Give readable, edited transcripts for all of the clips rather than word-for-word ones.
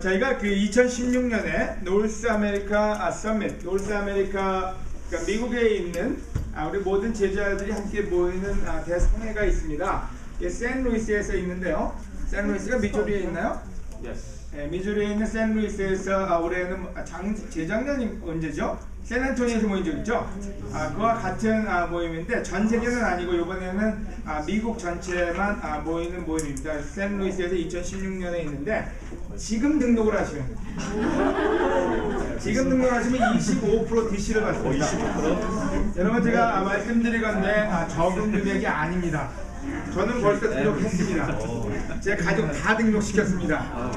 저희가 그 2016년에 노스 아메리카 서밋, 노스 아메리카 그러니까 미국에 있는 우리 모든 제자들이 함께 모이는 대성회가 있습니다. 이게 샌루이스에서 있는데요. 샌루이스가 미주리에 있나요? 네, 미주리에 있는 샌루이스에서 올해는 재작년이 언제죠? 샌안토니에서 모인 적 있죠? 그와 같은 모임인데 전 세계는 아니고 이번에는 미국 전체만 모이는 모임입니다. 샌루이스에서 2016년에 있는데 지금 등록을 하시면 지금 등록하시면 25% DC를 받습니다. 25%? 여러분 제가 말씀드리건데 적은 금액이 아닙니다. 저는 벌써 등록했습니다. 제 가족 다 등록시켰습니다.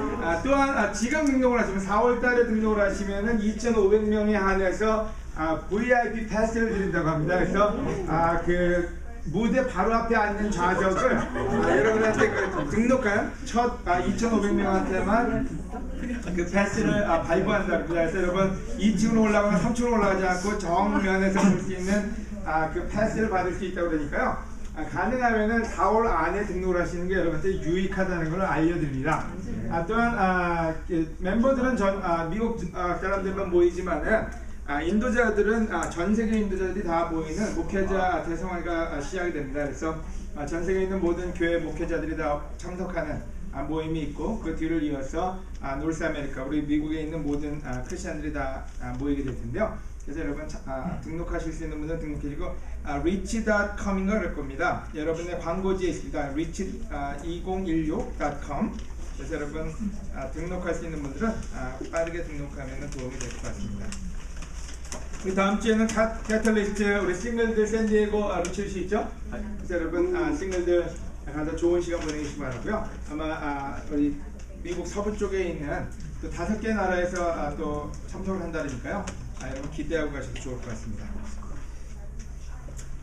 또한 지금 등록을 하시면 4월달에 등록을 하시면은 2,500명에 한해서 VIP 패스를 드린다고 합니다. 그래서 그 무대 바로 앞에 앉는 좌석을 여러분한테 그 등록한 첫 2,500명한테만 그 패스를 발부한다. 그래서 여러분 2층으로 올라가거나 3층으로 올라가지 않고 정면에서 볼 수 있는 그 패스를 받을 수 있다고 그러니까요. 가능하면은 4월 안에 등록을 하시는 게 여러분한테 유익하다는 걸 알려드립니다. 또한 멤버들은 미국 사람들만 모이지만은 인도자들은 전 세계 인도자들이 다 모이는 목회자 대성회가 시작이 됩니다. 그래서 전 세계에 있는 모든 교회 목회자들이 다 참석하는 모임이 있고 그 뒤를 이어서 노스 아메리카 우리 미국에 있는 모든 크리스천들이 다 모이게 될 텐데요. 그래서 여러분 등록하실 수 있는 분들은 등록해주고 rich.com인가 그럴 겁니다. 여러분의 광고지에 있습니다. rich2016.com 그래서 여러분 등록할 수 있는 분들은 빠르게 등록하면 도움이 될 것 같습니다. 우리 다음 주에는 캐털리스트 우리 싱글들 샌디에고 루칠수 있죠? 그래서 여러분 싱글들 가서 좋은 시간 보내시기 바라고요. 아마 우리 미국 서부 쪽에 있는 또 5개 나라에서 또 참석을 한다니까요. 여러분 기대하고 가셔도 좋을 것 같습니다.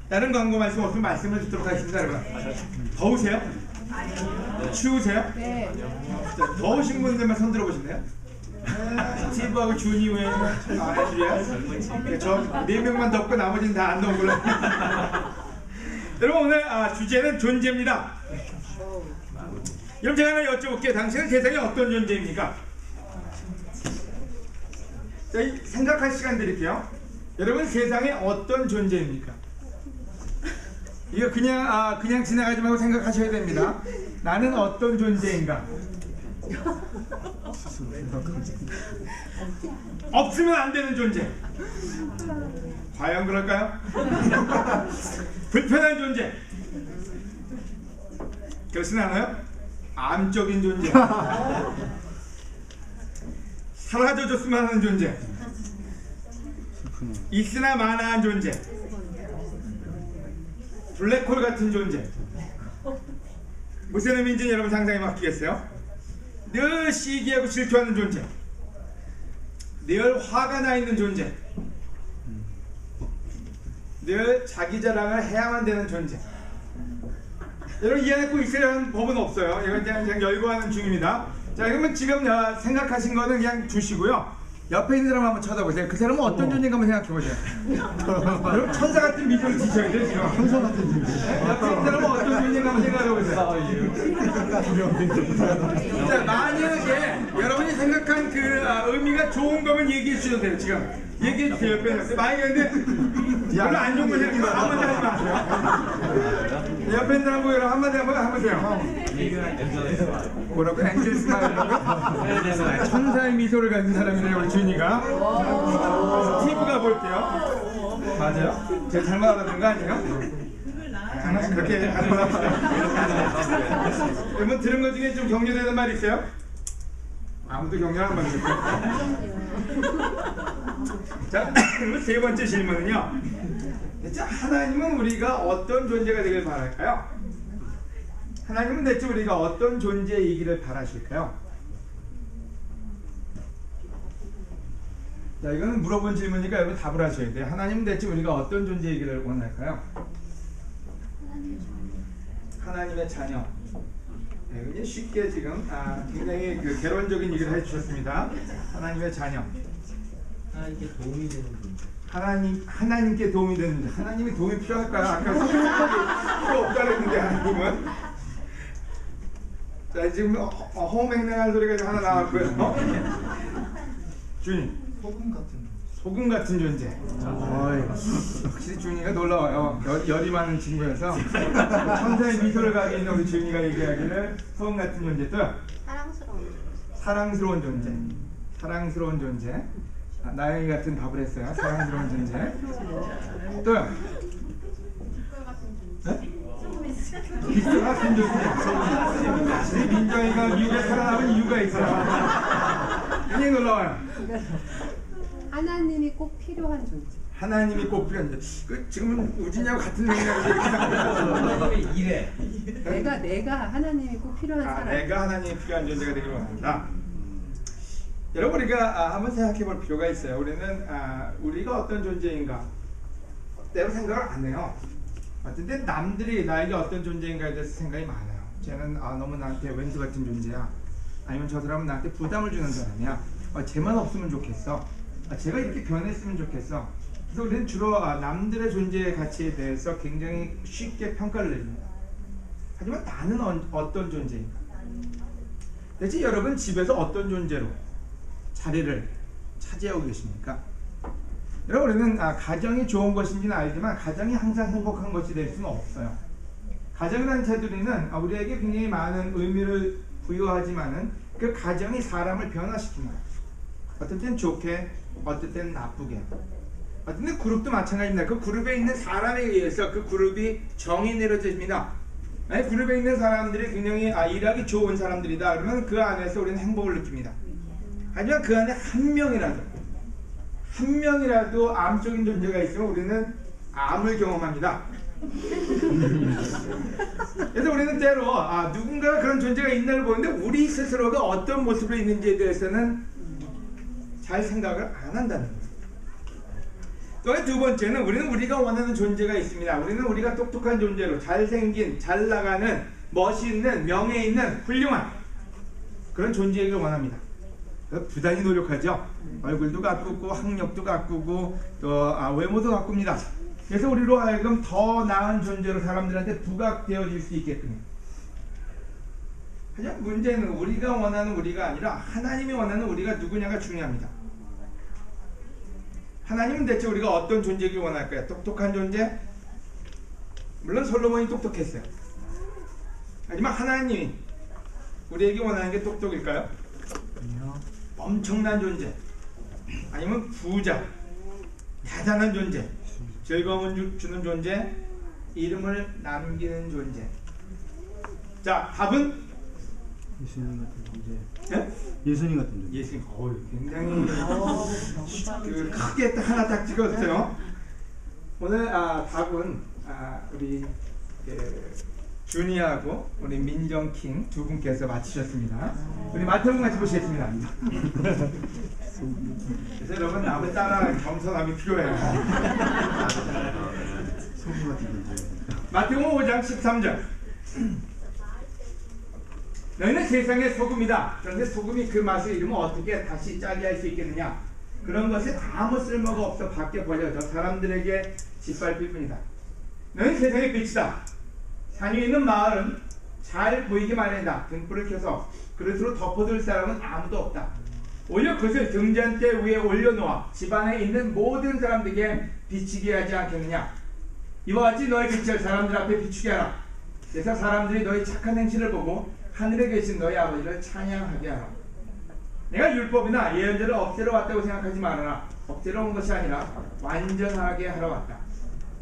다른 광고 말씀 없으면 말씀을 듣도록 하겠습니다. 여러분 더우세요? 아니요. 추우세요? 네. 더우신 분들만 손 들어보실래요? 스티브하고 준이 외에는 애들이야? 저 4명만 덥고 나머지는 다 안 더운 걸로. 여러분 오늘 주제는 존재입니다. 여러분 제가 하나 여쭤볼게요. 당신은 세상에 어떤 존재입니까? 자, 생각할 시간 드릴게요. 여러분 세상에 어떤 존재입니까? 이거 그냥 지나가지 말고 생각하셔야 됩니다. 나는 어떤 존재인가? 없으면 안 되는 존재. 과연 그럴까요? 불편한 존재. 그렇진 않아요? 암적인 존재. 사라져줬으면 하는 존재. 있으나 마나한 존재. 블랙홀 같은 존재. 무슨 의미인지 여러분 상상에 맡기겠어요? 늘 시기하고 질투하는 존재. 늘 화가 나 있는 존재. 늘 자기 자랑을 해야만 되는 존재. 여러분 이해하고 있어야 하는 법은 없어요. 이건 그냥 열거하는 중입니다. 자, 그러면 지금 생각하신 거는 그냥 두시고요. 옆에 있는 사람 한번 쳐다보세요. 그 사람은 어떤 존재인가 한번 생각해보세요. 여러분 천사 같은 미소를 지셔야 돼요. 지금 천사 같은 존재. 옆에 있는 사람은 어떤 존재인가 한번 생각해보세요. 자, 만약에 여러분이 생각한 그 의미가 좋은 거면 얘기해 주셔도 돼요. 지금 얘기해 주세요. 옆에 있는 만약에 근데 별로 안 좋은 거 생각해서 한마디 하지 마세요. 옆에 있는 사람 보고 여러분 한마디 한번 해보세요. 뭐라고? 엔젤 스마일이라고? 천사의 미소를 가진 사람이래요. 우리 준이가. 스티브가 볼게요. 맞아요? 제가 잘못 알아듣는 거 아니에요? 그렇게 여러분 들은 것 중에 좀 격려되는 말 있어요? 아무도 격려하는 말 없어요. 자, 세 번째 질문은요. 자, 하나님은 우리가 어떤 존재가 되길 바랄까요? 하나님은 대체 우리가 어떤 존재이기를 바라실까요? 자, 이거는 물어본 질문이니까 여러분 답을 하셔야 돼요. 하나님은 대체 우리가 어떤 존재이기를 원할까요? 하나님의 자녀. 네, 쉽게 지금 굉장히 그 개론적인 얘기를 해주셨습니다. 하나님의 자녀. 하나님께 도움이 되는 존재. 하나님께 도움이 되는 존재. 하나님이 도움이 필요할까요? 아까 필요 없다고 했는데 하나님은 자, 지금 허맹맹한 소리가 하나 나왔고요. 준이. 소금 같은 존재. 확실히 준이가 놀라워요. 열이 많은 친구여서 천사의 미소를 가지고 있는 우리 준이가 얘기하기를 소금 같은 존재. 또 사랑스러운 존재. 사랑스러운 존재. 나영이 같은 답을 했어요. 사랑스러운 존재. 또요. 비스 같은 존재. 민정이가 미국에 살아남은 이유가 있어요. 굉장히 놀라워요. 하나님이 꼭 필요한 존재. 하나님이 꼭 필요한 존재. 지금은 우진이하고 같은 맥락에서 이래. 내가 하나님이 꼭 필요한 사람. 내가 하나님이 필요한 존재가 되기를 원한다. 여러분 우리가 한번 생각해 볼 필요가 있어요. 우리는 우리가 어떤 존재인가 때로 생각을 안 해요. 근데 남들이 나에게 어떤 존재인가에 대해서 생각이 많아요. 쟤는 너무 나한테 왼수 같은 존재야. 아니면 저 사람은 나한테 부담을 주는 사람이야. 쟤만 없으면 좋겠어. 제가 이렇게 변했으면 좋겠어. 그래서 우리는 주로 남들의 존재의 가치에 대해서 굉장히 쉽게 평가를 내립니다. 하지만 나는 어떤 존재인가? 대체 여러분 집에서 어떤 존재로 자리를 차지하고 계십니까? 여러분 우리는 가정이 좋은 것인지는 알지만 가정이 항상 행복한 것이 될 수는 없어요. 가정이라는 테두리는 우리에게 굉장히 많은 의미를 부여하지만은 그 가정이 사람을 변화시킵니다. 어떤 때는 좋게, 어떤 때는 나쁘게. 어떤 때는 그룹도 마찬가지입니다. 그 그룹에 있는 사람에 의해서 그 그룹이 정이 내려집니다. 그룹에 있는 사람들이 굉장히 일하기 좋은 사람들이다. 그러면 그 안에서 우리는 행복을 느낍니다. 하지만 그 안에 한 명이라도 암적인 존재가 있으면 우리는 암을 경험합니다. 그래서 우리는 때로 누군가가 그런 존재가 있나를 보는데 우리 스스로가 어떤 모습으로 있는지에 대해서는 잘 생각을 안 한다는 거예요. 또 두 번째는 우리는 우리가 원하는 존재가 있습니다. 우리는 우리가 똑똑한 존재로 잘생긴, 잘나가는, 멋있는, 명예 있는, 훌륭한 그런 존재이길 원합니다. 부단히 노력하죠. 얼굴도 가꾸고 학력도 가꾸고 또 외모도 가꿉니다. 그래서 우리로 하여금 더 나은 존재로 사람들한테 부각되어질 수 있게끔. 하지만 문제는 우리가 원하는 우리가 아니라 하나님이 원하는 우리가 누구냐가 중요합니다. 하나님은 대체 우리가 어떤 존재이길 원할까요? 똑똑한 존재? 물론 솔로몬이 똑똑했어요. 하지만 하나님이 우리에게 원하는 게 똑똑일까요? 엄청난 존재, 아니면 부자, 대단한 존재, 즐거움을 주는 존재, 이름을 남기는 존재. 자, 답은? 예수님 같은 존재. 예? 예수님 같은 존재. 예수님, 굉장히 크게 하나 딱 찍었어요. 오늘 답은 우리 준이하고 우리 민정킹 두 분께서 맞히셨습니다. 우리 마태복음 같이 보시겠습니다. 그래서 여러분 남을 따라 겸손함이 필요해요. 소금 같은 존재. 마태복음 5장 13절. 너희는 세상의 소금이다. 그런데 소금이 그 맛을 잃으면 어떻게 다시 짜게 할 수 있겠느냐? 그런 것이 아무 쓸모가 없어 밖에 버려져 사람들에게 짓밟힐 뿐이다. 너희는 세상의 빛이다. 산 위에 있는 마을은 잘 보이게 마련이다. 등불을 켜서 그릇으로 덮어둘 사람은 아무도 없다. 오히려 그것을 등잔대 위에 올려놓아 집안에 있는 모든 사람들에게 비치게 하지 않겠느냐. 이와 같이 너의 빛을 사람들 앞에 비추게 하라. 그래서 사람들이 너희 착한 행실을 보고 하늘에 계신 너희 아버지를 찬양하게 하라. 내가 율법이나 예언자를 억제로 왔다고 생각하지 말아라. 억제로 온 것이 아니라 완전하게 하러 왔다.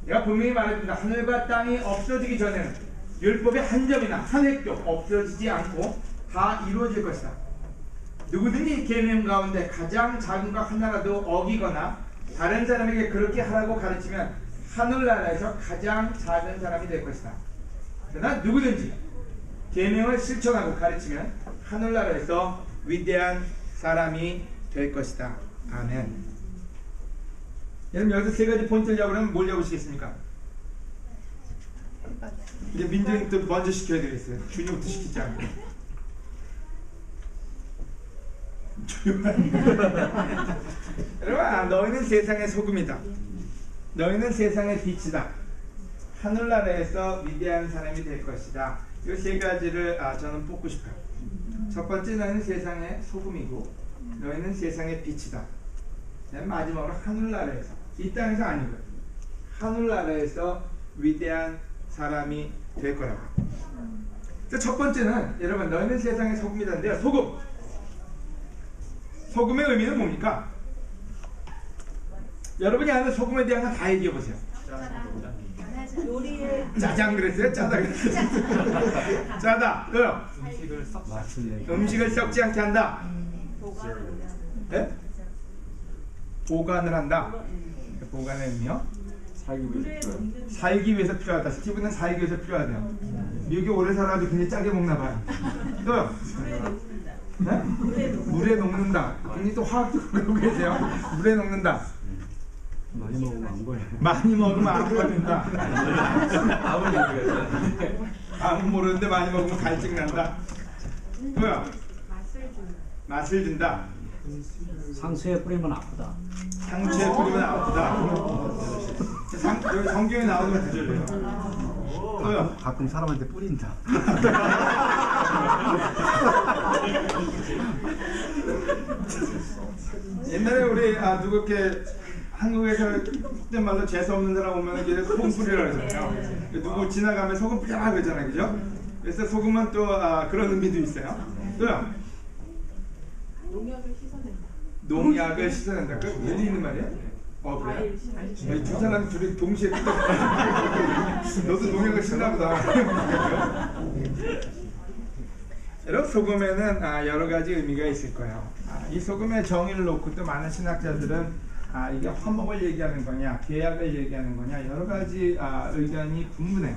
내가 분명히 말했습니다. 하늘과 땅이 없어지기 전에는 율법의 한 점이나 한 획도 없어지지 않고 다 이루어질 것이다. 누구든지 계명 가운데 가장 작은 것 하나라도 어기거나 다른 사람에게 그렇게 하라고 가르치면 하늘나라에서 가장 작은 사람이 될 것이다. 그러나 누구든지 계명을 실천하고 가르치면 하늘나라에서 위대한 사람이 될 것이다. 아멘. 여러분 여기서 세 가지 포인트를 잡으려면 뭘 잡으시겠습니까? 이제 민정이 또 먼저 시켜야 되겠어요. 준이부터 시키지 않고. 여러분 너희는 세상의 소금이다. 너희는 세상의 빛이다. 하늘나라에서 위대한 사람이 될 것이다. 이 세 가지를 저는 뽑고 싶어요. 첫 번째, 너희는 세상의 소금이고 너희는 세상의 빛이다. 마지막으로 하늘나라에서, 이 땅에서 아니고요, 하늘나라에서 위대한 사람이 될 거라고. 첫 번째는 여러분, 너희는 세상의 소금이다인데요. 소금의 의미는 뭡니까? 여러분이 아는 소금에 대한 건 다 얘기해 보세요. 요리에 짜장 그랬어요? 짜다 그랬어요? 짜다. 또요? 음식을 썩지 않게 한다. 네? 보관을 한다. 보관의 의미요? 살기 위해서 필요하다. 스티브는 살기 위해서 필요하대요. 미국에 오래 살아가지고 굉장히 짜게 먹나 봐요. 또요? 네? 물에 녹는다. 굉장히 또 화학적으로 배우고 계세요. 물에 녹는다. 많이 먹으면 안 걸려. 많이 먹으면 안 걸린다. 아무 모르는데 많이 먹으면 갈증 난다. 뭐야? 맛을 준다. 상처에 뿌리면 아프다. 상처에 뿌리면 아프다. 여기 성경에 나오는 거 구절이에요. 뭐야? 가끔 사람한테 뿌린다. 옛날에 우리 누구 이렇게 한국에서 그때 말로 재수 없는 사람 오면 이제 소금 뿌리라고 그러잖아요. 누구 지나가면 소금 뿌리라 그러잖아요, 그죠? 그래서 소금은 또 그런 의미도 있어요. 또요? 농약을 씻어낸다. 그 어디 있는 말이야? 그래? 아니, 두 사람 둘이 동시에 너도 농약을 씻나 보다. 여러분, 소금에는 여러 가지 의미가 있을 거예요. 이 소금의 정의를 놓고 또 많은 신학자들은 이게 화목을 얘기하는 거냐, 계약을 얘기하는 거냐, 여러 가지 의견이 분분해요.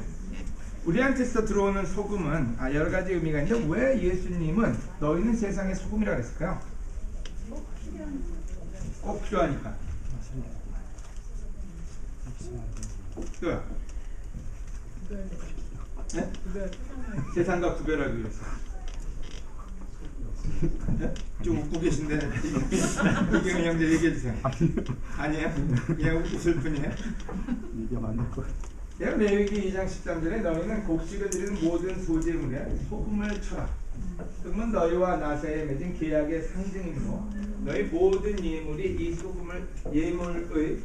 우리한테서 들어오는 소금은 여러 가지 의미가 있는데 왜 예수님은 너희는 세상의 소금이라고 했을까요? 꼭 필요하니까. 또요? 네? 세상과 구별하기 위해서. 네? 좀 웃고 계신데 이경희 형제 얘기해 주세요. 아니에요? 그냥 웃을 뿐이에요? 이게 맞는 거. 레위기 2장 13절에 너희는 곡식을 드리는 모든 소재물에 소금을 쳐라. 소금은 너희와 나 사이에 맺은 계약의 상징이므로 너희 모든 예물이 이 소금을 예물의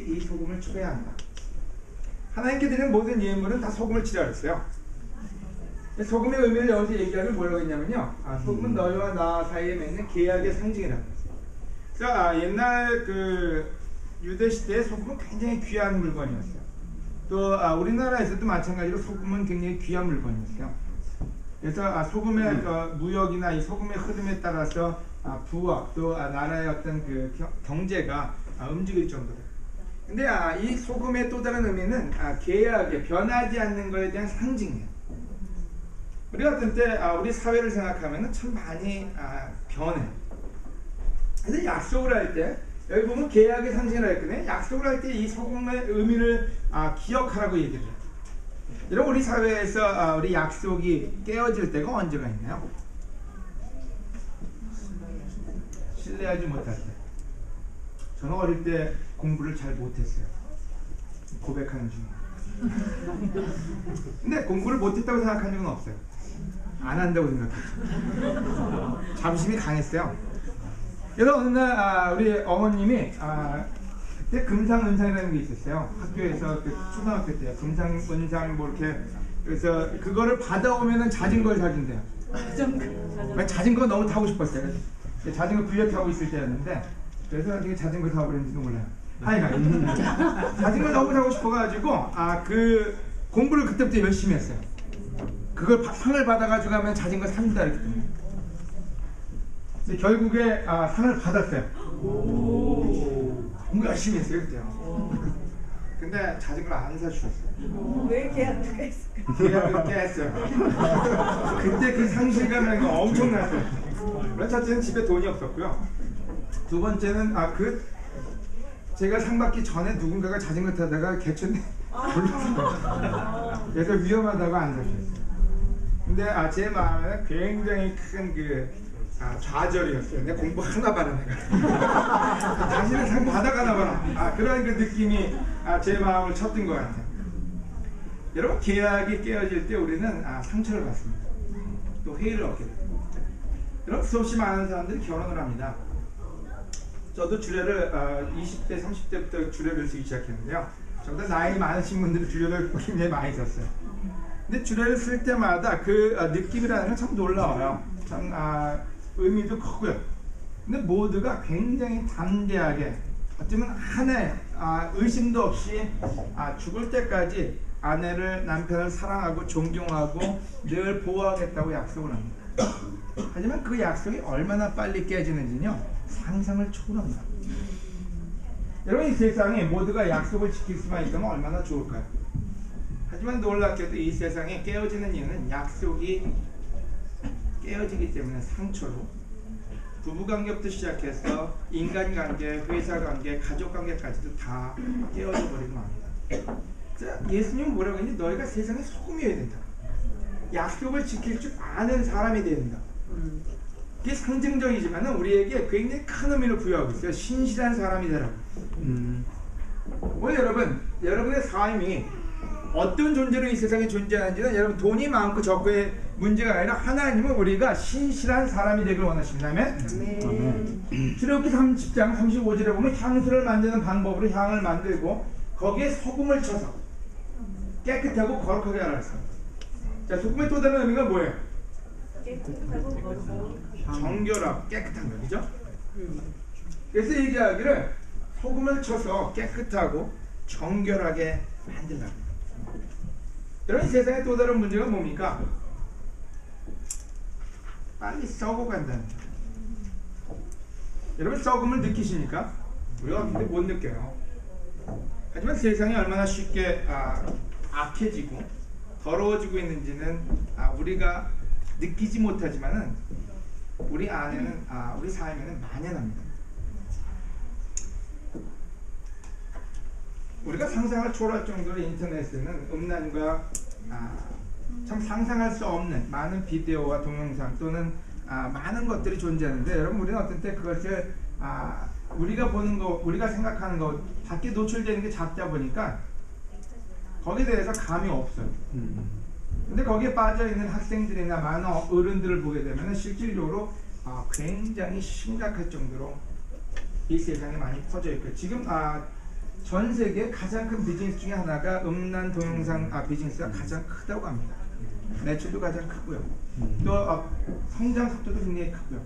이 소금을 쳐야 한다. 하나님께 드리는 모든 예물은 다 소금을 치라 그랬어요. 소금의 의미를 여기서 얘기하면 뭐라고 했냐면요, 소금은 너희와 나 사이에 맺는 계약의 상징이라고 했어요. 그래서 옛날 그 유대 시대에 소금은 굉장히 귀한 물건이었어요. 또 우리나라에서도 마찬가지로 소금은 굉장히 귀한 물건이었어요. 그래서 소금의 무역이나 이 소금의 흐름에 따라서 부와 또 나라의 어떤 그 경제가 움직일 정도로. 근데 이 소금의 또 다른 의미는 계약에 변하지 않는 것에 대한 상징이에요. 우리가 어떤 때 우리 사회를 생각하면 참 많이 변해. 그래서 약속을 할 때 여기 보면 계약의 상징이라 했거든요. 약속을 할 때 이 소금의 의미를 기억하라고 얘기를 해요. 여러분, 우리 사회에서 우리 약속이 깨어질 때가 언제가 있나요? 신뢰하지 못할 때. 저는 어릴 때 공부를 잘 못했어요. 고백하는 중에. 근데 공부를 못했다고 생각한 적은 없어요. 안 한다고 생각했죠. 자부심이 강했어요. 그래서 어느 날 우리 어머님이 그때 금상은상이라는 게 있었어요. 학교에서 그 초등학교 때요. 금상은상 뭐 이렇게. 그래서 그거를 받아오면은 자전거를 사준대요. 자전거 너무 타고 싶었어요. 자전거 빌려 타고 있을 때였는데, 그래서 나중에 자전거 타버렸는지도 몰라요. 하여간 자전거 너무 타고 싶어가지고 그 공부를 그때부터 열심히 했어요. 그걸 상을 받아가지고 하면 자전거 산다 이랬기 때문에. 근데 결국에 상을 받았어요. 공부 열심히 했어요 그때요. 근데 자전거를 안 사주셨어요. 왜 계약을 했을까? 계약을 깼어요. 그때 그 상실감이 엄청났어요. 첫째는 집에 돈이 없었고요. 두 번째는 제가 상 받기 전에 누군가가 자전거 타다가 개천에 불렀어요. 그래서 위험하다고 안 사주셨어요. 근데 제 마음에는 굉장히 큰 좌절이었어요. 내가 공부 하나 봐라 내가. 다시는 상 받아가나 봐라. 그런 그 느낌이 제 마음을 쳤던 것 같아요. 여러분 계약이 깨어질 때 우리는 상처를 받습니다. 또 회의를 얻게 됩니다. 여러분 수없이 많은 사람들이 결혼을 합니다. 저도 주례를 20대 30대부터 주례를 쓰기 시작했는데요. 저보다 나이 많으신 분들이 주례를 굉장히 많이 썼어요. 근데 주례를 쓸 때마다 그 느낌이라는 건 참 놀라워요. 참 의미도 크고요. 근데 모두가 굉장히 담대하게 어쩌면 하나의 의심도 없이 죽을 때까지 아내를 남편을 사랑하고 존경하고 늘 보호하겠다고 약속을 합니다. 하지만 그 약속이 얼마나 빨리 깨지는지는요 상상을 초월합니다. 여러분 이 세상에 모두가 약속을 지킬 수만 있다면 얼마나 좋을까요? 하지만 놀랍게도 이 세상에 깨어지는 이유는 약속이 깨어지기 때문에 상처로 부부관계부터 시작해서 인간관계, 회사관계, 가족관계까지도 다 깨어져 버리고 맙니다. 예수님은 뭐라고 했는지 너희가 세상의 소금이어야 된다. 약속을 지킬 줄 아는 사람이 돼야 된다. 이게 상징적이지만 우리에게 굉장히 큰 의미를 부여하고 있어요. 신실한 사람이 되라고. 오늘 여러분의 삶이 어떤 존재로 이 세상에 존재하는지는 여러분 돈이 많고 적고의 문제가 아니라 하나님은 우리가 신실한 사람이 되길 원하십니다. 아멘. 출애굽기 30장 35절에 보면 향수를 만드는 방법으로 향을 만들고 거기에 소금을 쳐서 깨끗하고 거룩하게 하라 했습니다. 자, 소금의 또 다른 의미가 뭐예요? 깨끗하고 거룩하고 정결하고 깨끗한 거, 그죠? 그래서 얘기하기를 소금을 쳐서 깨끗하고 정결하게 만들라. 여러분 세상에 또 다른 문제가 뭡니까? 빨리 썩어간다는 거예요. 여러분 썩음을 느끼십니까? 우리가 근데 못 느껴요. 하지만 세상이 얼마나 쉽게 악해지고 더러워지고 있는지는 우리가 느끼지 못하지만은 우리 안에는 우리 삶에는 만연합니다. 우리가 상상을 초월할 정도로 인터넷에는 음란과 참 상상할 수 없는 많은 비디오와 동영상 또는 많은 것들이 존재하는데 여러분 우리는 어떤 때 그것을 우리가 보는 거, 우리가 생각하는 거 밖에 노출되는 게 작다 보니까 거기에 대해서 감이 없어요. 근데 거기에 빠져있는 학생들이나 많은 어른들을 보게 되면 실질적으로 굉장히 심각할 정도로 이 세상에 많이 퍼져 있고요. 지금 전 세계 가장 큰 비즈니스 중에 하나가 음란 동영상 비즈니스가 가장 크다고 합니다. 매출도 가장 크고요. 또 성장 속도도 굉장히 크고요.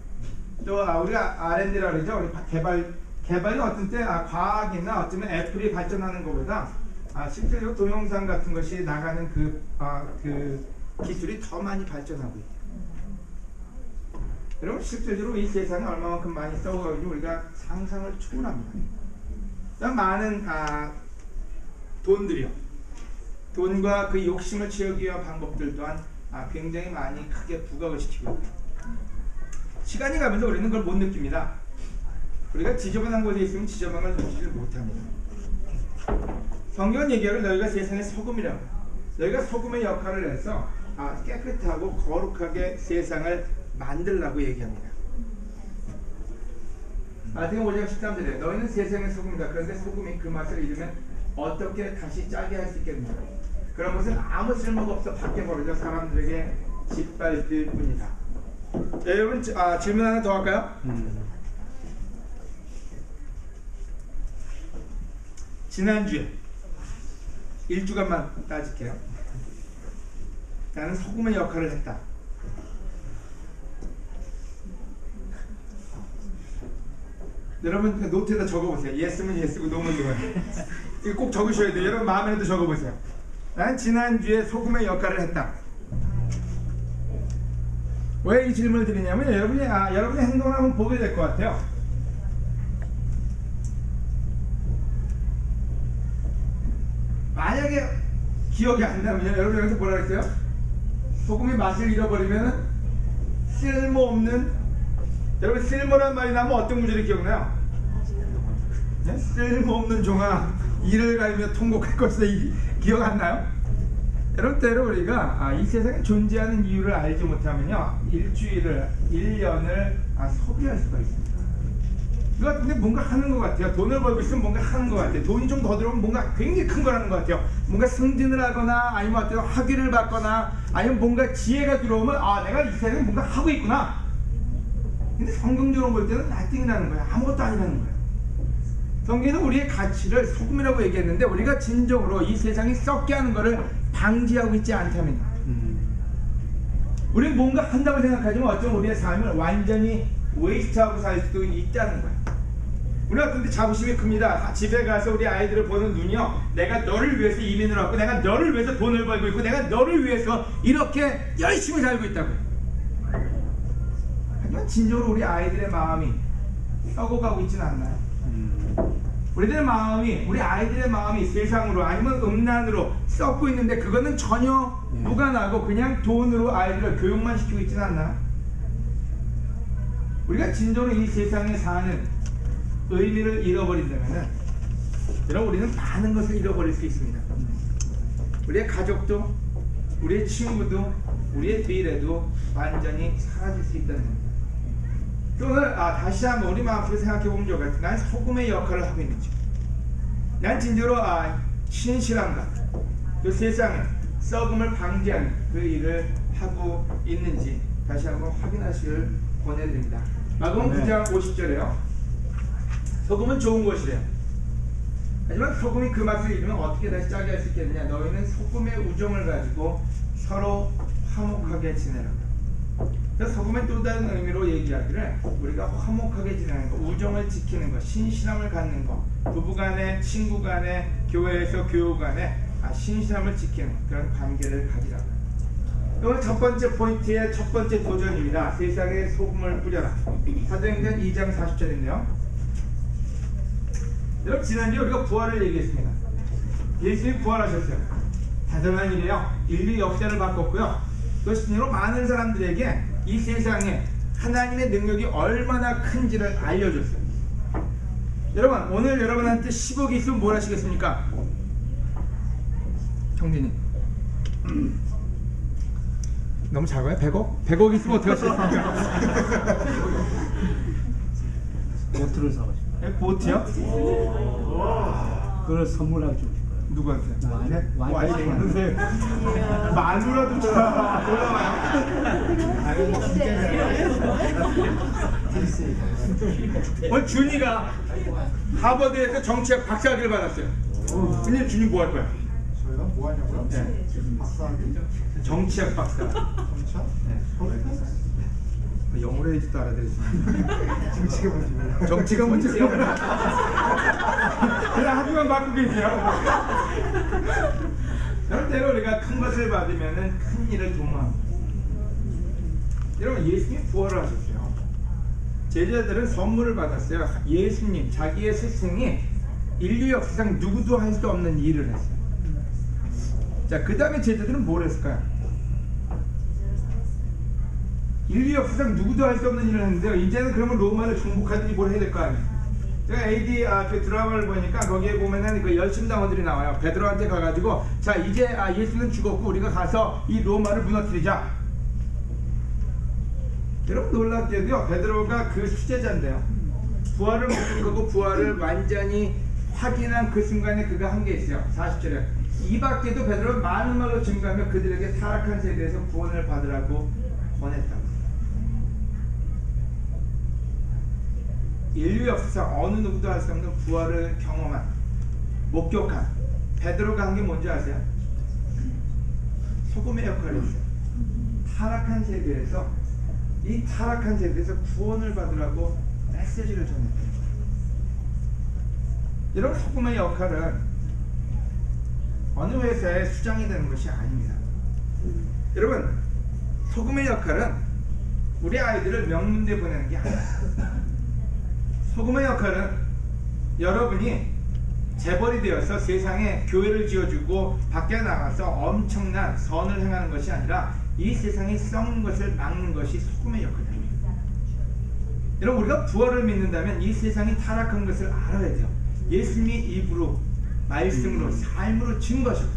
또 우리가 R&D라 그러죠. 우리 개발이 어떤 때 과학이나 어쩌면 애플이 발전하는 것보다 실제로 동영상 같은 것이 나가는 그 기술이 더 많이 발전하고 있어요. 여러분 실제로 이 세상에 얼마만큼 많이 썩어가고 있는지 우리가 상상을 초월합니다. 많은 돈과 그 욕심을 채우기 위한 방법들 또한 굉장히 많이 크게 부각을 시키고 있습니다. 시간이 가면서 우리는 그걸 못 느낍니다. 우리가 지저분한 곳에 있으면 지저분한 걸 느끼지 못합니다. 성경은 얘기하기를 너희가 세상의 소금이라고, 너희가 소금의 역할을 해서 깨끗하고 거룩하게 세상을 만들라고 얘기합니다. 마태복음 5장 13절에 너희는 세상의 소금이다. 그런데 소금이 그 맛을 잃으면 어떻게 다시 짜게 할 수 있겠느냐. 그런 것은 아무 쓸모가 없어 밖에 버려져 사람들에게 짓밟힐 뿐이다. 여러분 질문 하나 더 할까요? 지난주에 1주간만 따질게요. 나는 소금의 역할을 했다. 여러분 노트에다 적어보세요. 예스면 예스고 노면 노예요. 이거 꼭 적으셔야 돼요. 여러분 마음에도 적어보세요. 난 지난주에 소금의 역할을 했다. 왜 이 질문을 드리냐면 여러분의 행동을 한번 보게 될 것 같아요. 만약에 기억이 안 나면 여러분 여기서 뭐라 그랬어요? 소금의 맛을 잃어버리면 쓸모없는, 여러분 쓸모란 말이 나면 어떤 구절이 기억나요? 네? 쓸모없는 종아 이를 갈며 통곡할 것을 기억 안 나요? 여러분 때로 우리가 이 세상에 존재하는 이유를 알지 못하면요 일주일을 1년을 소비할 수가 있습니다. 근데 뭔가 하는 것 같아요. 돈을 벌고 있으면 뭔가 하는 것 같아요. 돈이 좀 더 들어오면 뭔가 굉장히 큰 걸 하는 것 같아요. 뭔가 승진을 하거나 아니면 어떤 학위를 받거나 아니면 뭔가 지혜가 들어오면 아 내가 이 세상에 뭔가 하고 있구나. 근데 성경적으로 볼 때는 나띵이 나는 거야. 아무것도 아니라는 거야. 성경에는 우리의 가치를 소금이라고 얘기했는데 우리가 진정으로 이 세상이 썩게 하는 것을 방지하고 있지 않다면 우리는 뭔가 한다고 생각하지만 어쩌면 우리의 삶을 완전히 웨이스트하고 살 수도 있다는 거야. 우리가 근데 자부심이 큽니다. 집에 가서 우리 아이들을 보는 눈이요, 내가 너를 위해서 이민을 왔고 내가 너를 위해서 돈을 벌고 있고 내가 너를 위해서 이렇게 열심히 살고 있다고요. 하지만 진정으로 우리 아이들의 마음이 썩어가고 있지는 않나요? 우리 아이들의 마음이 세상으로 아니면 음란으로 썩고 있는데 그거는 전혀 무관하고 그냥 돈으로 아이들을 교육만 시키고 있지는 않나? 우리가 진정으로 이 세상에 사는 의미를 잃어버린다면 여러분 우리는 많은 것을 잃어버릴 수 있습니다. 우리의 가족도, 우리의 친구도, 우리의 미래도 완전히 사라질 수 있다는 겁니다. 오늘 다시 한번 우리 마음속에 생각해보면 좋겠다. 난 소금의 역할을 하고 있는지, 난 진짜로 신실함과 그 세상에 썩음을 방지하는 그 일을 하고 있는지 다시 한번 확인하시길 권해드립니다. 마가복음 9장 50절에요. 소금은 좋은 것이래요. 하지만 소금이 그 맛을 잃으면 어떻게 다시 짜게 할 수 있겠느냐. 너희는 소금의 우정을 가지고 서로 화목하게 지내라. 그래서 소금의 또 다른 의미로 얘기하기를 우리가 화목하게 지내는 것, 우정을 지키는 것, 신실함을 갖는 것, 부부간에, 친구간에, 교회에서 교우간에 신실함을 지키는 그런 관계를 가지라고. 오늘 첫 번째 포인트의 첫 번째 도전입니다. 세상에 소금을 뿌려라. 사도행전 2장 40절인데요. 여러분 지난주에 우리가 부활을 얘기했습니다. 예수님이 부활하셨어요. 대단한 일이에요. 인류 역사를 바꿨고요. 또 실제로 많은 사람들에게 이 세상에 하나님의 능력이 얼마나 큰지를 알려줬어요. 여러분 오늘 여러분한테 10억이 있으면 뭘 하시겠습니까? 형제님 너무 작아요? 100억? 100억 있으면 어떻게 하시겠습니까? 보트를 사고 싶어요. 보트요? 그걸 선물하고 주고 싶어요. 누구한테? 와이프 누구세요? 말로라도 좀 올라와요. 오늘 준이가 하버드에서 정치학 박사학위를 받았어요. 근데 준이 뭐 할 거야? 저희가 뭐 하냐고요? 네. 박사학위? 정치학 박사. 정차? 네. 영어로 해지도 알아들었습니다. 정치가 뭔지 정치가 뭔지 그냥 학교만 바꾸고 계세요. 여러분 때로 우리가 큰 것을 받으면 큰 일을 도모합니다. 여러분 예수님이 부활을 하셨어요. 제자들은 선물을 받았어요. 예수님 자기의 스승이 인류 역사상 누구도 할 수 없는 일을 했어요. 자, 그 다음에 제자들은 뭘 했을까요? 인류 역사상 누구도 할 수 없는 일을 했는데요. 이제는 그러면 로마를 정복하든지 뭘 해야 될 거 아니에요. 제가 AD 그 드라마를 보니까 거기에 보면은 그 열심당원들이 나와요. 베드로한테 가가지고 자 이제 예수는 죽었고 우리가 가서 이 로마를 무너뜨리자. 여러분 놀랍게도요. 베드로가 그 수제자인데요. 부활을 목격하고 부활을 완전히 확인한 그 순간에 그가 한 게 있어요. 40절에 이 밖에도 베드로가 많은 말로 증거하며 그들에게 타락한 세대에서 구원을 받으라고 권했다고. 인류 역사상 어느 누구도 할 수 없는 부활을 경험한, 목격한 베드로가 한 게 뭔지 아세요? 소금의 역할을 했어요. 타락한 세대에서 이 타락한 세대에서 구원을 받으라고 메시지를 전했대요. 여러분 소금의 역할은 어느 회사의 수장이 되는 것이 아닙니다. 여러분 소금의 역할은 우리 아이들을 명문대 보내는 게 아니에요. 소금의 역할은 여러분이 재벌이 되어서 세상에 교회를 지어주고 밖에 나가서 엄청난 선을 행하는 것이 아니라 이 세상에 썩는 것을 막는 것이 소금의 역할입니다. 여러분 우리가 부활을 믿는다면 이 세상이 타락한 것을 알아야 돼요. 예수님이 입으로 말씀으로 삶으로 증거하셨고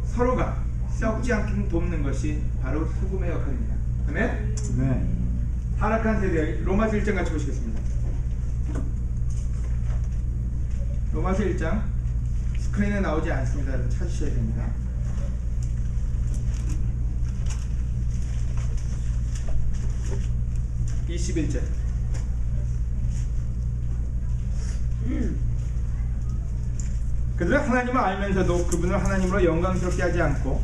서로가 썩지 않게 돕는 것이 바로 소금의 역할입니다. 아멘? 네. 타락한 세대 로마서 1장 같이 보시겠습니다. 로마서 1장 스크린에 나오지 않습니다. 여러분 찾으셔야 됩니다. (21절) 그들은 하나님을 알면서도 그분을 하나님으로 영광스럽게 하지 않고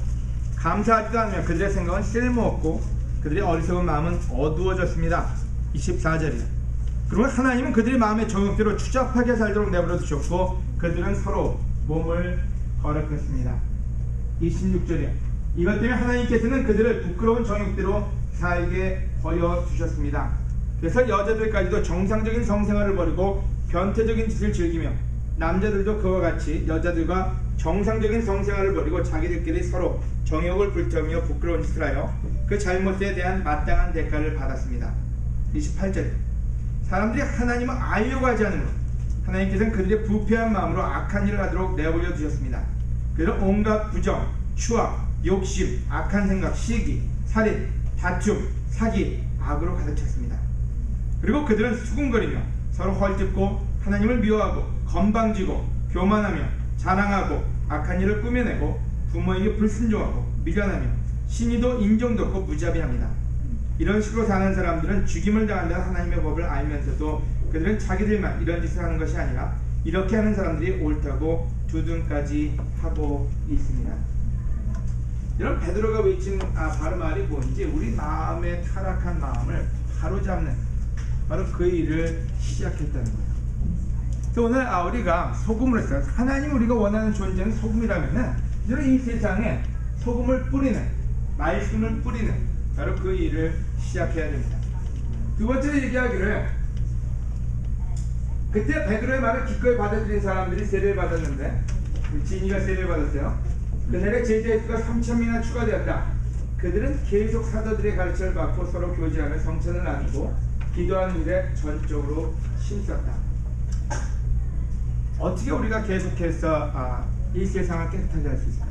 감사하지도 않으며 그들의 생각은 쓸모없고 그들의 어리석은 마음은 어두워졌습니다. 24절이요. 그리고 하나님은 그들의 마음의 정욕대로 추잡하게 살도록 내버려 두셨고 그들은 서로 몸을 거룩했습니다. 26절이요. 이것 때문에 하나님께서는 그들을 부끄러운 정욕대로 살게 버려 두셨습니다. 그래서 여자들까지도 정상적인 성생활을 버리고 변태적인 짓을 즐기며 남자들도 그와 같이 여자들과 정상적인 성생활을 버리고 자기들끼리 서로 정욕을 불태우며 부끄러운 짓을 하여 그 잘못에 대한 마땅한 대가를 받았습니다. 28절 사람들이 하나님을 알려고 하지 않으므로 하나님께서는 그들의 부패한 마음으로 악한 일을 하도록 내버려 두셨습니다. 그들은 온갖 부정, 추악, 욕심, 악한 생각, 시기, 살인, 다툼, 사기, 악으로 가득 찼습니다. 그리고 그들은 수군거리며 서로 헐뜯고 하나님을 미워하고 건방지고 교만하며 자랑하고 악한 일을 꾸며내고 부모에게 불순종하고 미련하며 신의도 인정도 없고 무자비합니다. 이런 식으로 사는 사람들은 죽임을 당한다는 하나님의 법을 알면서도 그들은 자기들만 이런 짓을 하는 것이 아니라 이렇게 하는 사람들이 옳다고 두둔까지 하고 있습니다. 이런 베드로가 외친 바로 말이 뭔지 우리 마음의 타락한 마음을 바로잡는 바로 그 일을 시작했다는 거예요. 그래서 오늘 우리가 소금을 했어요. 하나님 우리가 원하는 존재는 소금이라면은 이 세상에 소금을 뿌리는 말씀을 뿌리는 바로 그 일을 시작해야 됩니다. 두 번째로 얘기하기를 그때 베드로의 말을 기꺼이 받아들인 사람들이 세례를 받았는데 진이가 세례를 받았어요. 그날에 제자의 수가 3,000명이나 추가되었다. 그들은 계속 사도들의 가르침을 받고 서로 교제하며 성찬을 나누고 기도하는 일에 전적으로 힘썼다. 어떻게 우리가 계속해서 이 세상을 깨끗하게 할 수 있을까?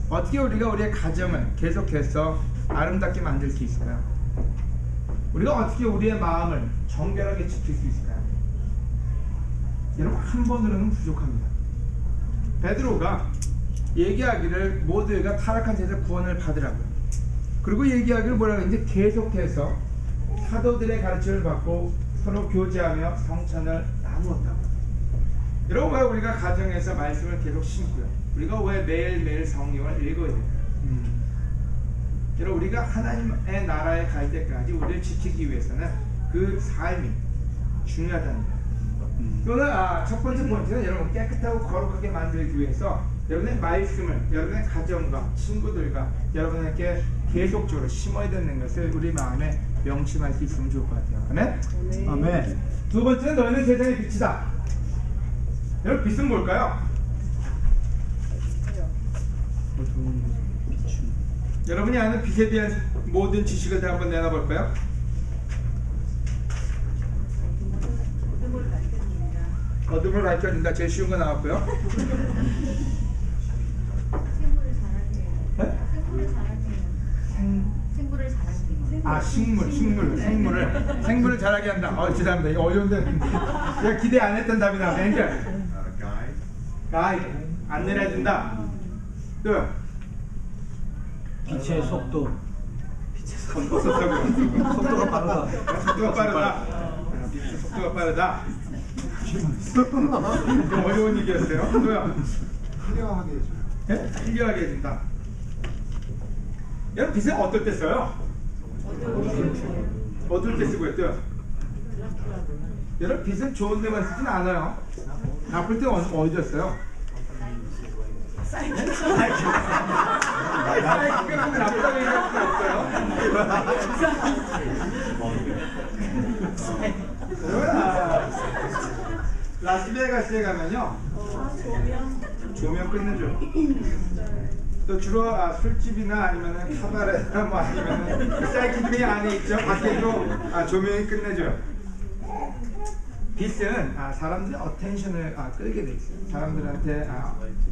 어떻게 우리가 우리의 가정을 계속해서 아름답게 만들 수 있을까요? 우리가 어떻게 우리의 마음을 정결하게 지킬 수 있을까요? 여러분 한 번으로는 부족합니다. 베드로가 얘기하기를 모두가 타락한 세상 구원을 받으라고요. 그리고 얘기하기를 뭐라고 했는지 계속해서 사도들의 가르침을 받고 서로 교제하며 성찬을 나누었다고. 여러분 왜 우리가 가정에서 말씀을 계속 심고요? 우리가 왜 매일매일 성경을 읽어야 될까요? 여러분 우리가 하나님의 나라에 갈 때까지 우리를 지키기 위해서는 그 삶이 중요하다는 거예요. 오늘 첫 번째 포인트는 여러분 깨끗하고 거룩하게 만들기 위해서 여러분의 말씀을 여러분의 가정과 친구들과 여러분에게 계속적으로 심어야 되는 것을 우리 마음에 명심할 수 있으면 좋을 것 같아요. 아멘? 아멘. 두 번째는 너희는 세상의 빛이다. 여러분 빛은 뭘까요? 여러분이 아는 빛에 대한 모든 지식을 다 한번 내놔볼까요? 어둠을 밝혀준다. 제일 쉬운 거 나왔고요. 생물을 잘하게 한다. 죄송합니다. 이거 어려운데 제가 기대 안 했던 답이 나왔어요. 가이드 안내를 해준다. 또 빛의 속도. 속도가 빠르다. 속도가 빠르다. 좀 어려운 얘기였어요. 또요. 클리어하게 해줘요. 네? 클리어하게 해준다. 여러분 빛은 어떨 때 써요? 어떨 때 쓰고요? 또요. 여러분 빛은 좋은 데만 쓰진 않아요. 나쁠 때 어디다 써요? 나쁘다고 얘기할 수는 없어요. 라스베가스에 가면요 조명 끝내줘. 또 주로 술집이나 아니면은 카바레나 뭐 아니면은 사이키들이 안에 있죠. 밖에도 조명이 끝내줘요. 빛은 사람들의 어텐션을 끌게 돼 있어요. 사람들한테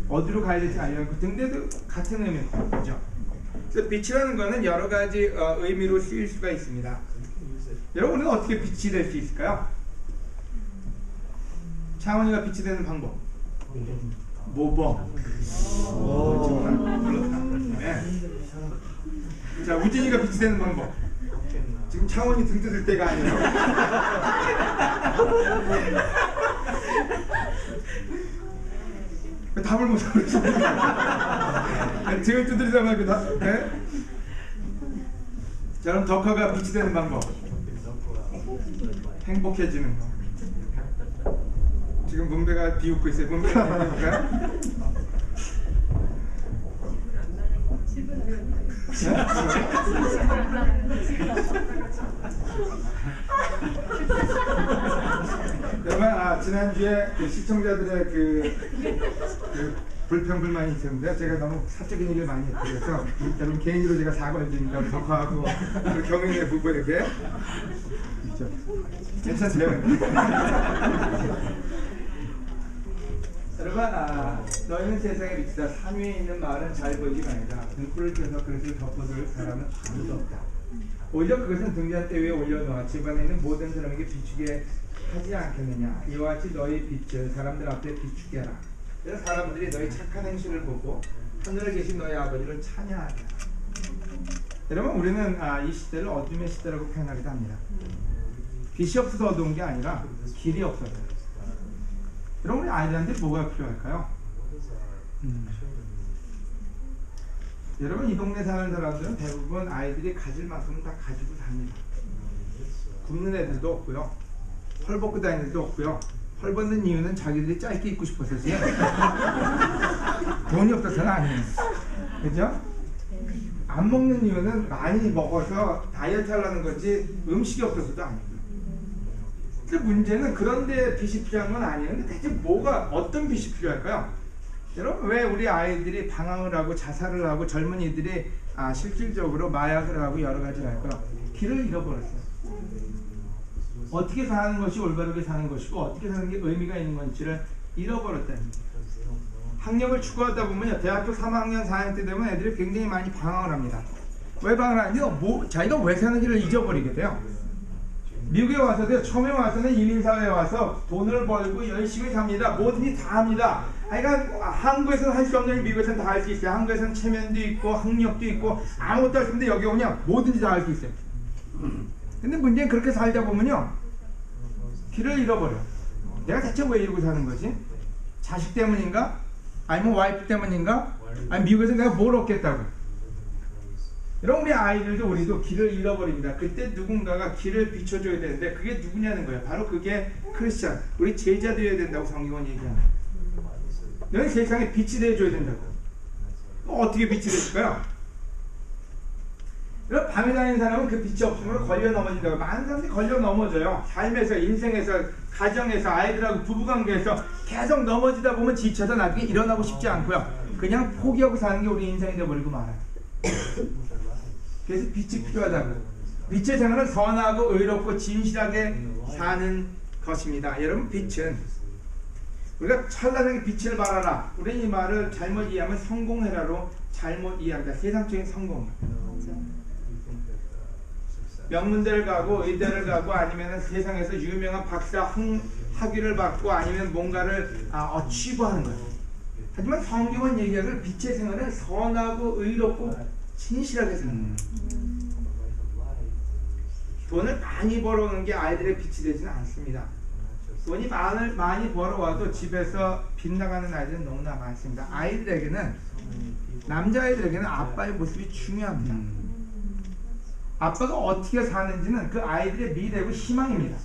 어디로 가야 될지 알려고 등대도 같은 의미죠. 그래서 빛이라는 거는 여러 가지 의미로 쓰일 수가 있습니다. 여러분은 어떻게 빛이 될 수 있을까요? 창원이가 빛이 되는 방법. 모범. 오, 정말 불렀다. 네. 자, 우진이가 빛이 되는 방법. 지금 창원이 등 뜯을 때가 아니에요. 답을 못 알아듣습니다. 등을 두드리다 말고 네? 자, 그럼 덕화가 빛이 되는 방법. 행복해지는 거. 지금 문배가 비웃고 있어요. 문배가 비웃을까요? 여러분, 지난주에 그 시청자들의 그 불평 불만이 있었는데 제가 너무 사적인 얘기를 많이 했고 그래서 여러분 개인으로 제가 사과를 드립니다. 우리 덕화하고 우리 경인의 부부 이렇게 괜찮으세요? 여러분, 너희는 세상에 빛이다. 산 위에 있는 마을은 잘 보이기가 아니라 등불을 켜서 그릇을 덮어둘 사람은 아무도 없다. 오히려 그것은 등잔 대 위에 올려놓아 집안에 있는 모든 사람에게 비추게 하지 않겠느냐. 이와 같이 너희 빛을 사람들 앞에 비추게 하라. 그래서 사람들이 너희 착한 행실을 보고 하늘에 계신 너희 아버지를 찬양하게 하라. 여러분, 우리는 이 시대를 어둠의 시대라고 표현하기도 합니다. 빛이 없어서 어두운 게 아니라 길이 없어서요. 여러분, 우리 아이들한테 뭐가 필요할까요? 여러분, 이 동네 사는 사람들은 대부분 아이들이 가질 만큼은 다 가지고 삽니다. 굶는 애들도 없고요, 헐 벗고 다니는 애들도 없고요. 헐 벗는 이유는 자기들이 짧게 입고 싶어서지 돈이 없어서는 아니에요. 그죠? 안 먹는 이유는 많이 먹어서 다이어트 하려는 거지 음식이 없어서도 아니고요. 근데 문제는 그런데 빛이 필요한 건 아니에요. 근데 대체 어떤 빛이 필요할까요? 여러분, 왜 우리 아이들이 방황을 하고 자살을 하고 젊은이들이 실질적으로 마약을 하고 여러 가지를 할까요? 길을 잃어버렸어요. 어떻게 사는 것이 올바르게 사는 것이고 어떻게 사는 게 의미가 있는 건지를 잃어버렸다는 거예요. 학력을 추구하다 보면요, 대학교 3학년 4학년 때 되면 애들이 굉장히 많이 방황을 합니다. 왜 방황을 하는지 자기가 왜 사는지를 잊어버리게 돼요. 미국에 와서도 처음에 와서는 이민사회에 와서 돈을 벌고 열심히 삽니다. 뭐든지 다 합니다. 그러니까 한국에서는 할 수 없는 일 미국에서는 다 할 수 있어요. 한국에서는 체면도 있고 학력도 있고 아무것도 할 수 없는데 여기 오면 뭐든지 다 할 수 있어요. 근데 문제는 그렇게 살다 보면요, 길을 잃어버려. 내가 대체 왜 이러고 사는 거지? 자식 때문인가? 아니면 와이프 때문인가? 아니 미국에서 내가 뭘 얻겠다고? 여러분, 우리 아이들도 우리도 길을 잃어버립니다. 그때 누군가가 길을 비춰줘야 되는데 그게 누구냐는 거예요. 바로 그게 크리스찬, 우리 제자 되어야 된다고 성경은 얘기합니다. 너는 세상에 빛이 되어줘야 된다고. 어떻게 빛이 될까요? 여러분, 밤에 다니는 사람은 그 빛이 없으면 걸려 넘어진다고. 많은 사람들이 걸려 넘어져요. 삶에서, 인생에서, 가정에서, 아이들하고 부부관계에서 계속 넘어지다 보면 지쳐서 나중에 일어나고 싶지 않고요, 그냥 포기하고 사는 게 우리 인생이 되어버리고 말아요. 그래서 빛이 필요하다고. 빛의 생활은 선하고 의롭고 진실하게 사는 것입니다. 여러분, 빛은 우리가 찬란하게 빛을 발하라. 우리는 이 말을 잘못 이해하면 성공해라로 잘못 이해합니다. 세상적인 성공. 명문대를 가고 의대를 가고 아니면 세상에서 유명한 박사 학위를 받고 아니면 뭔가를 어치브하는 거예요. 하지만 성경은 얘기하기를 빛의 생활은 선하고 의롭고 진실하게 사는 거예요. 돈을 많이 벌어오는 게 아이들의 빛이 되지는 않습니다. 돈이 많이 벌어와도 집에서 빗나가는 아이들은 너무나 많습니다. 아이들에게는, 남자아이들에게는 아빠의 모습이 중요합니다. 아빠가 어떻게 사는지는 그 아이들의 미래고 희망입니다.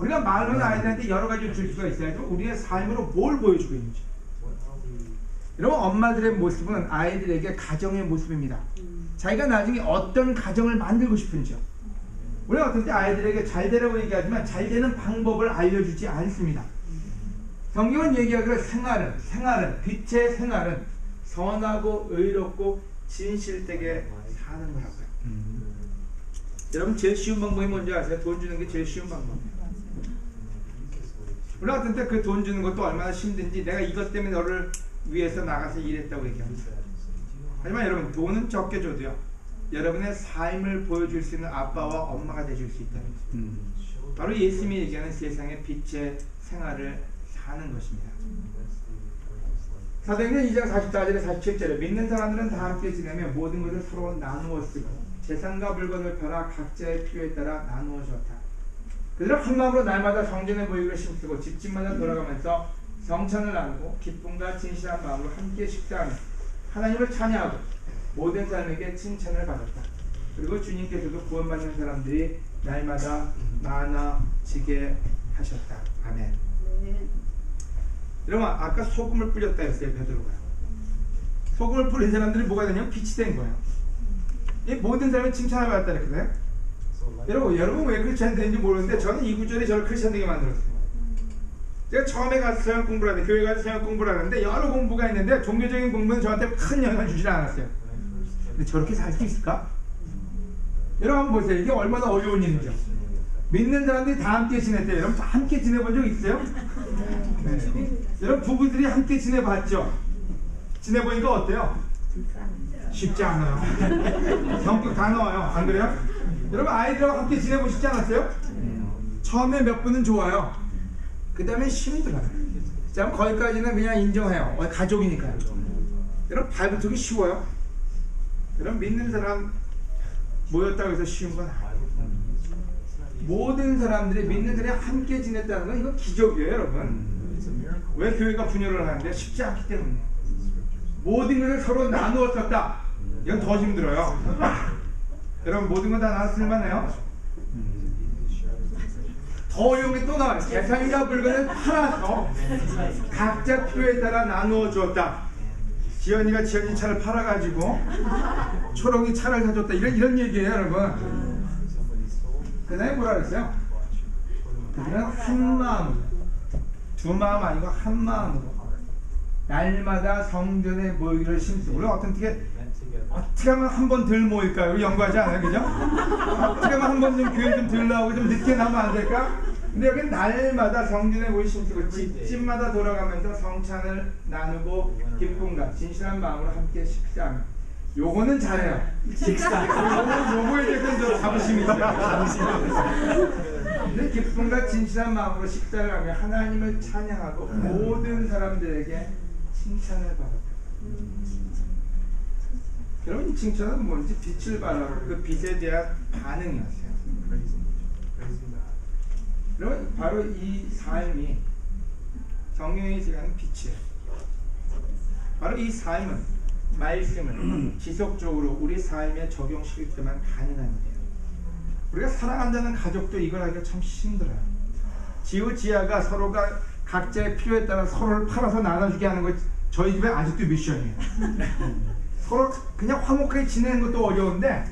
우리가 말로는 아이들한테 여러 가지를 줄 수가 있어야죠. 우리의 삶으로 뭘 보여주고 있는지. 여러분, 엄마들의 모습은 아이들에게 가정의 모습입니다. 자기가 나중에 어떤 가정을 만들고 싶은지요. 우리가 어떤 때 아이들에게 잘 되라고 얘기하지만 잘 되는 방법을 알려주지 않습니다. 성경은 얘기하기를 생활은 빛의 생활은 선하고 의롭고 진실되게 사는 거라고요. 여러분, 제일 쉬운 방법이 뭔지 아세요? 돈 주는 게 제일 쉬운 방법입니다. 우리가 어떤 때 그 돈 주는 것도 얼마나 힘든지 내가 이것 때문에 너를 위해서 나가서 일했다고 얘기합니다. 하지만 여러분, 돈은 적게 줘도요, 여러분의 삶을 보여줄 수 있는 아빠와 엄마가 되줄 수 있다는 거죠. 바로 예수님이 얘기하는 세상의 빛의 생활을 사는 것입니다. 사도행전 2장 44절에 47절에 믿는 사람들은 다 함께 지내며 모든 것을 서로 나누어 쓰고 재산과 물건을 팔아 각자의 필요에 따라 나누어 줬다. 그들은 한 마음으로 날마다 성전에 모이기를 힘쓰고 집집마다 돌아가면서 성찬을 나누고 기쁨과 진실한 마음으로 함께 식사하며 하나님을 찬양하고 모든 사람에게 칭찬을 받았다. 그리고 주님께서도 구원받는 사람들이 날마다 많아지게 하셨다. 아멘. 여러분 아까 소금을 뿌렸다 했어요. 베드로가. 소금을 뿌린 사람들이 뭐가 되냐면 빛이 된 거예요. 이 모든 사람이 칭찬을 받았다 그랬거든요. 여러분 왜 크리스찬 되는지 모르는데 저는 이 구절이 저를 크리스찬 되게 만들었어요. 제가 처음에 가서 서양 공부를 하는데 교회 가서 서양 공부를 하는데 여러 공부가 있는데 종교적인 공부는 저한테 큰 영향을 주지 않았어요. 근데 저렇게 살 수 있을까? 여러분 한번 보세요. 이게 얼마나 어려운 일이죠. 믿는 사람들이 다 함께 지냈대요. 여러분 함께 지내본 적 있어요? 네. 여러분 부부들이 함께 지내봤죠? 지내보니까 어때요? 쉽지 않아요. 성격 다 나와요. 안 그래요? 여러분 아이들하고 함께 지내보시지 않았어요? 처음에 몇 분은 좋아요. 그 다음에 힘들어요. 자, 거기까지는 그냥 인정해요. 가족이니까요. 여러분 발붙이기 쉬워요. 여러분 믿는 사람 모였다고 해서 쉬운 건 아니에요. 모든 사람들이 믿는 사람이 함께 지냈다는 건 이건 기적이에요, 여러분. 왜 교회가 분열을 하는데 쉽지 않기 때문에. 모든 것을 서로 나누어 썼다. 이건 더 힘들어요. 여러분 모든 건 다 나눴을 만해요. 더 어려운 게 또 나와요. 재산과 물건을 팔아서 각자 필요에 따라 나누어 주었다. 지연이가 지연이 차를 팔아가지고 초롱이 차를 사줬다. 이런 얘기예요, 여러분. 그 다음에 뭐라 그랬어요? 그들은 한 마음, 두 마음 아니고 한 마음으로 날마다 성전에 모이기를 힘쓰고. 우리 어떻게 하면 한 번 덜 모일까요? 우리 연구하지 않아요? 그죠? 어떻게 하면 한 번 좀 교회 좀 덜 나오고 좀 늦게 나오면 안 될까? 근데 여기 날마다 성전에 모이기 힘쓰고 집집마다 돌아가면서 성찬을 나누고 기쁨과 진실한 마음으로 함께 식사하며. 요거는 잘해요. 요거에 대해서는 좀 자부심이 있어요. 근데 기쁨과 진실한 마음으로 식사를 하며 하나님을 찬양하고 모든 사람들에게 칭찬을 받았다. 여러분 이 칭찬은 뭔지 빛을 발하고 그 빛에 대한 반응이었어요. 여러분 바로 이 삶이 성경에 제가는 빛이에요. 바로 이 삶은 말씀을 지속적으로 우리 삶에 적용시킬 때만 가능한 일이에요. 우리가 사랑한다는 가족도 이걸 하기가 참 힘들어요. 지우지아가 서로가 각자의 필요에 따라 서로를 팔아서 나눠주게 하는 거 저희 집에 아직도 미션이에요. 서로 그냥 화목하게 지내는 것도 어려운데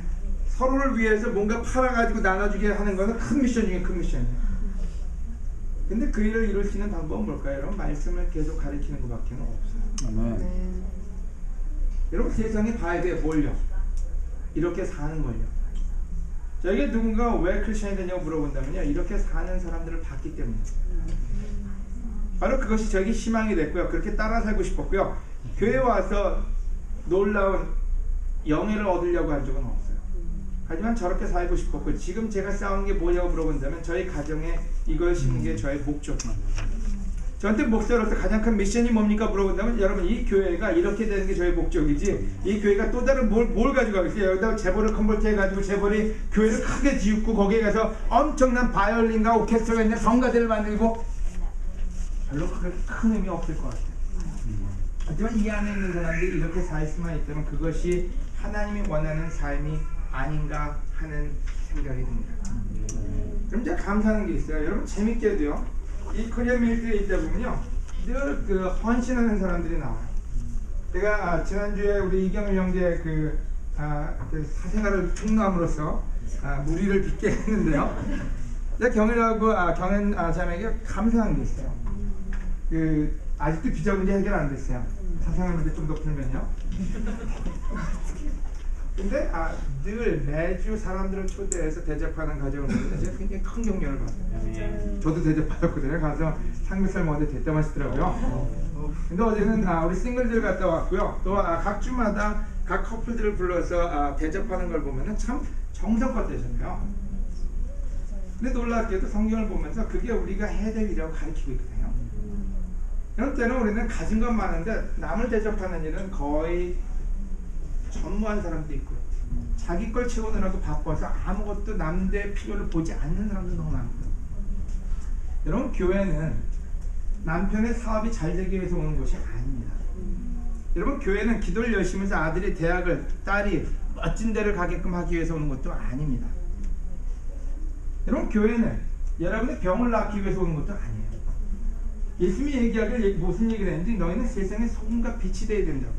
서로를 위해서 뭔가 팔아가지고 나눠주게 하는 것은 큰 미션 중에 큰 미션이에요. 근데 그 일을 이룰 수 있는 방법은 뭘까요? 여러분 말씀을 계속 가르치는 것밖에 없어요. 아멘. 여러분 세상에 봐야 돼요. 뭘요? 이렇게 사는 걸요. 저에게 누군가 왜 크리스천이 되냐고 물어본다면요, 이렇게 사는 사람들을 봤기 때문에. 바로 그것이 저에게 희망이 됐고요. 그렇게 따라 살고 싶었고요. 교회에 와서 놀라운 영예를 얻으려고 한 적은 없어요. 하지만 저렇게 살고 싶었고, 지금 제가 싸우는 게 뭐냐고 물어본다면 저희 가정에 이걸 심는 게 저의 목적입니다. 저한테 목사로서 가장 큰 미션이 뭡니까 물어본다면, 여러분 이 교회가 이렇게 되는 게 저의 목적이지, 이 교회가 또 다른 뭘 가지고 가겠어요? 여기다 재벌을 컨버트 해가지고 재벌이 교회를 크게 지었고 거기에 가서 엄청난 바이올린과 오케스트라가 있는 성가대를 만들고, 별로 그렇게 큰 의미 없을 것 같아요. 하지만 이 안에 있는 사람들이 이렇게 살 수만 있다면 그것이 하나님이 원하는 삶이 아닌가 하는 생각이 듭니다. 그럼 제가 감사하는 게 있어요. 여러분 재밌게도요, 이 코리아 밀크에 있다 보면요, 늘 그 헌신하는 사람들이 나와요. 제가 지난주에 우리 이경일 형제 그 사생활을 총무함으로써 무리를 빚게 했는데요. 제가 경일하고 경연 자매에게 감사한 게 있어요. 그 아직도 비자 문제 해결 안 됐어요. 사생활 문제 좀 더 풀면요. 근데 늘 매주 사람들을 초대해서 대접하는 과정을 보는데 제가 굉장히 큰 경련을 받았어요. 저도 대접받았거든요. 가서 삼겹살 먹는데 됐다 맛있더라고요. 근데 어제는 우리 싱글들 갔다 왔고요. 또 각 주마다 각 커플들을 불러서 대접하는 걸 보면은 참 정성껏 되잖아요. 근데 놀랍게도 성경을 보면서 그게 우리가 해야 될 일이라고 가르치고 있거든요. 이런 때는 우리는 가진 건 많은데 남을 대접하는 일은 거의 전무한 사람도 있고 자기 걸 채우느라고 바빠서 아무것도 남의 필요를 보지 않는 사람도 너무 많고요. 여러분 교회는 남편의 사업이 잘 되기 위해서 오는 것이 아닙니다. 여러분 교회는 기도를 열심히 해서 아들이 대학을 딸이 멋진 데를 가게끔 하기 위해서 오는 것도 아닙니다. 여러분 교회는 여러분의 병을 낫기 위해서 오는 것도 아니에요. 예수님이 얘기하길 무슨 얘기를 했는지 너희는 세상의 소금과 빛이 되어야 된다고.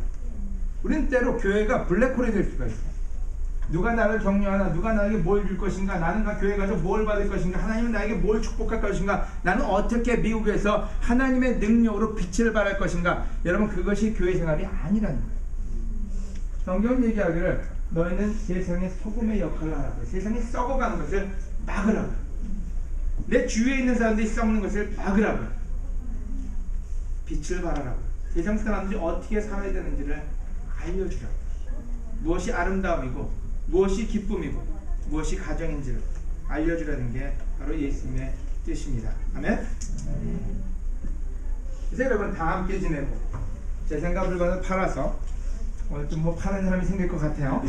우리는 때로 교회가 블랙홀이 될 수가 있어요. 누가 나를 격려하나, 누가 나에게 뭘 줄 것인가, 나는 교회 가서 뭘 받을 것인가, 하나님은 나에게 뭘 축복할 것인가, 나는 어떻게 미국에서 하나님의 능력으로 빛을 발할 것인가. 여러분 그것이 교회 생활이 아니라는 거예요. 성경은 얘기하기를 너희는 세상의 소금의 역할을 하라고. 세상이 썩어가는 것을 막으라고. 내 주위에 있는 사람들이 썩는 것을 막으라고. 빛을 발하라고. 세상 사람들이 어떻게 살아야 되는지를 알려주라고. 무엇이 아름다움이고 무엇이 기쁨이고 무엇이 가정인지를 알려주라는 게 바로 예수님의 뜻입니다. 아멘? 이제 여러분 다 함께 지내고 제 생각 물건을 팔아서 오늘 좀 뭐 파는 사람이 생길 것 같아요.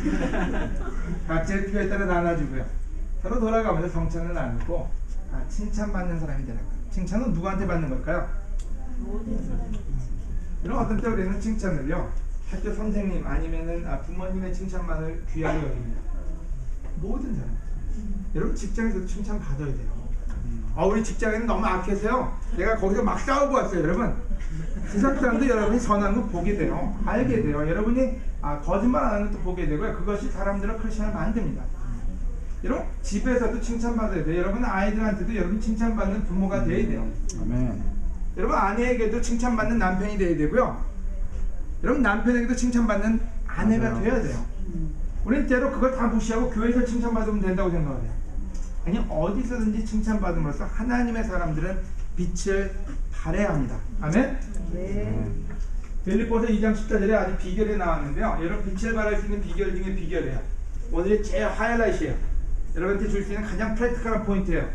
각자의 필요에 따라 나눠주고요. 서로 돌아가면서 성찬을 나누고 칭찬받는 사람이 되라고요. 칭찬은 누구한테 받는 걸까요? 이런 어떤 때 우리는 칭찬을요 학교 선생님 아니면은 부모님의 칭찬만을 귀하게 여깁니다. 모든 사람. 여러분 직장에서도 칭찬 받아야 돼요. 우리 직장에는 너무 악해서요. 내가 거기서 막 싸우고 왔어요. 여러분 세상 사람도 여러분이 선한 거 보게 돼요. 알게 돼요. 여러분이 거짓말 안 하는 것도 보게 되고요. 그것이 사람들을 크리스천을 만듭니다. 여러분 집에서도 칭찬받아야 돼요. 여러분 아이들한테도 여러분 칭찬받는 부모가 돼야 돼요. 아멘. 여러분 아내에게도 칭찬받는 남편이 돼야 되고요. 여러분 남편에게도 칭찬받는 아내가 맞아요. 돼야 돼요. 우리는 때로 그걸 다 무시하고 교회에서 칭찬받으면 된다고 생각해요. 아니 어디서든지 칭찬받음으로써 하나님의 사람들은 빛을 발해야 합니다. 아멘? 네. 빌립보서 2장 14절에 아주 비결이 나왔는데요. 여러분 빛을 발할 수 있는 비결 중에 비결이에요. 오늘의 제일 하이라이트예요. 여러분한테 줄 수 있는 가장 프랙티컬한 포인트예요.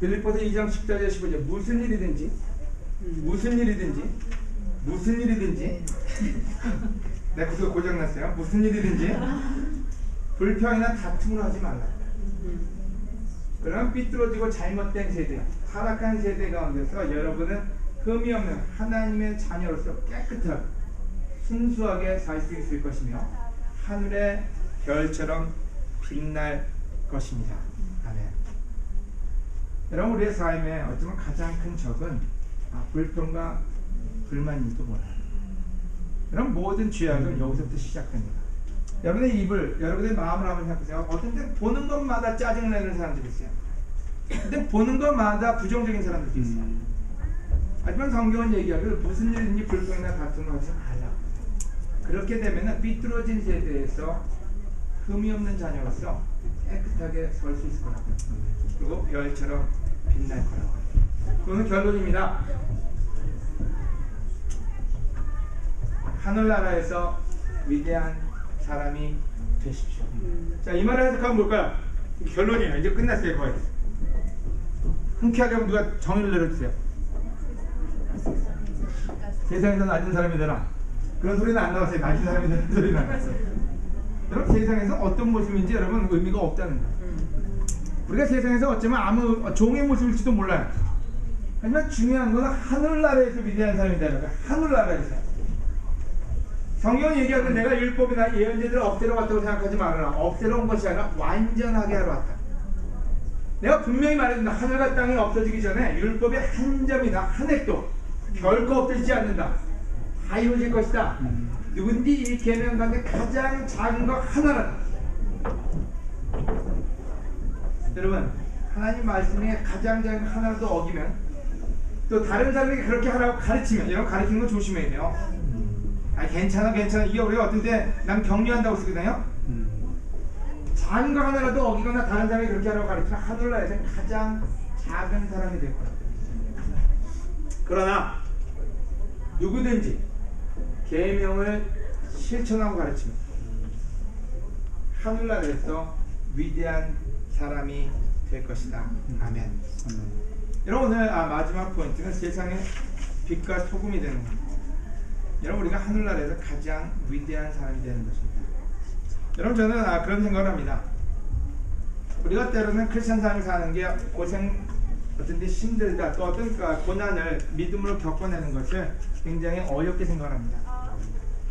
빌립보서 2장 14절 15절 무슨 일이든지 내 구두가 고장났어요. 무슨 일이든지 불평이나 다툼을 하지 말라. 그럼 삐뚤어지고 잘못된 세대, 타락한 세대 가운데서 여러분은 흠이 없는 하나님의 자녀로서 깨끗하고 순수하게 살 수 있을 것이며 하늘의 별처럼 빛날 것입니다. 아멘. 여러분 우리의 삶에 어쩌면 가장 큰 적은 불평과 불만일지도 몰라요. 여러분 모든 죄악은 여기서부터 시작됩니다. 여러분의 입을, 여러분의 마음을 한번 생각해보세요. 어떤 때 보는 것마다 짜증내는 사람들이 있어요. 근데 보는 것마다 부정적인 사람들도 있어요. 하지만 성경은 얘기하기를 무슨 일이든지 불평이나 다툼을 하지 말라. 그렇게 되면 삐뚤어진 세대에서 흠이 없는 자녀로서 깨끗하게 설 수 있을 거라고. 그리고 별처럼 빛날 거라고. 그거는 결론입니다. 하늘나라에서 위대한 사람이 되십시오. 자, 이 말을 해석하면 뭘까요? 결론이에요. 이제 끝났어요, 거의. 흔쾌하게 하면 누가 정의를 내려주세요. 세상에서 낮은 사람이 되라. 그런 소리는 안 나왔어요. 낮은 사람이 되는 소리는 안 나왔어요. 여러분 세상에서 어떤 모습인지 여러분 의미가 없다는 거예요. 우리가 세상에서 어쩌면 아무 종의 모습일지도 몰라요. 하지만 중요한 건 하늘나라에서 위대한 사람이 되는 거예요. 하늘나라에서. 성경은 얘기하는 내가 율법이나 예언제들을 없애러 왔다고 생각하지 말아라. 없애러 온 것이 아니라 완전하게 하러 왔다. 내가 분명히 말해준다. 하늘과 땅이 없어지기 전에 율법의 한 점이나 한 획도 결코 없어지지 않는다. 다 이루어질 것이다. 누군지 이 계명 가운데 가장 작은 거 하나라다. 여러분 하나님 말씀에 가장 작은 거 하나라도 어기면 또 다른 사람에게 그렇게 하라고 가르치면 여러분 가르치는 거 조심해야 돼요. 괜찮아 이게 우리가 어떤 때 난 격려한다고 쓰거든요. 작은 거 하나라도 어기거나 다른 사람이 그렇게 하라고 가르치면 하늘나라에서 가장 작은 사람이 될 거라고. 그러나 누구든지 계명을 실천하고 가르치면 하늘나라에서 위대한 사람이 될 것이다. 아멘. 여러분 오늘 마지막 포인트는 세상에 빛과 소금이 되는 겁니다. 여러분 우리가 하늘나라에서 가장 위대한 사람이 되는 것입니다. 여러분 저는 그런 생각을 합니다. 우리가 때로는 크리스찬 삶을 사는 게 고생 어떤 데 힘들다 또 어떤 고난을 믿음으로 겪어내는 것을 굉장히 어렵게 생각합니다.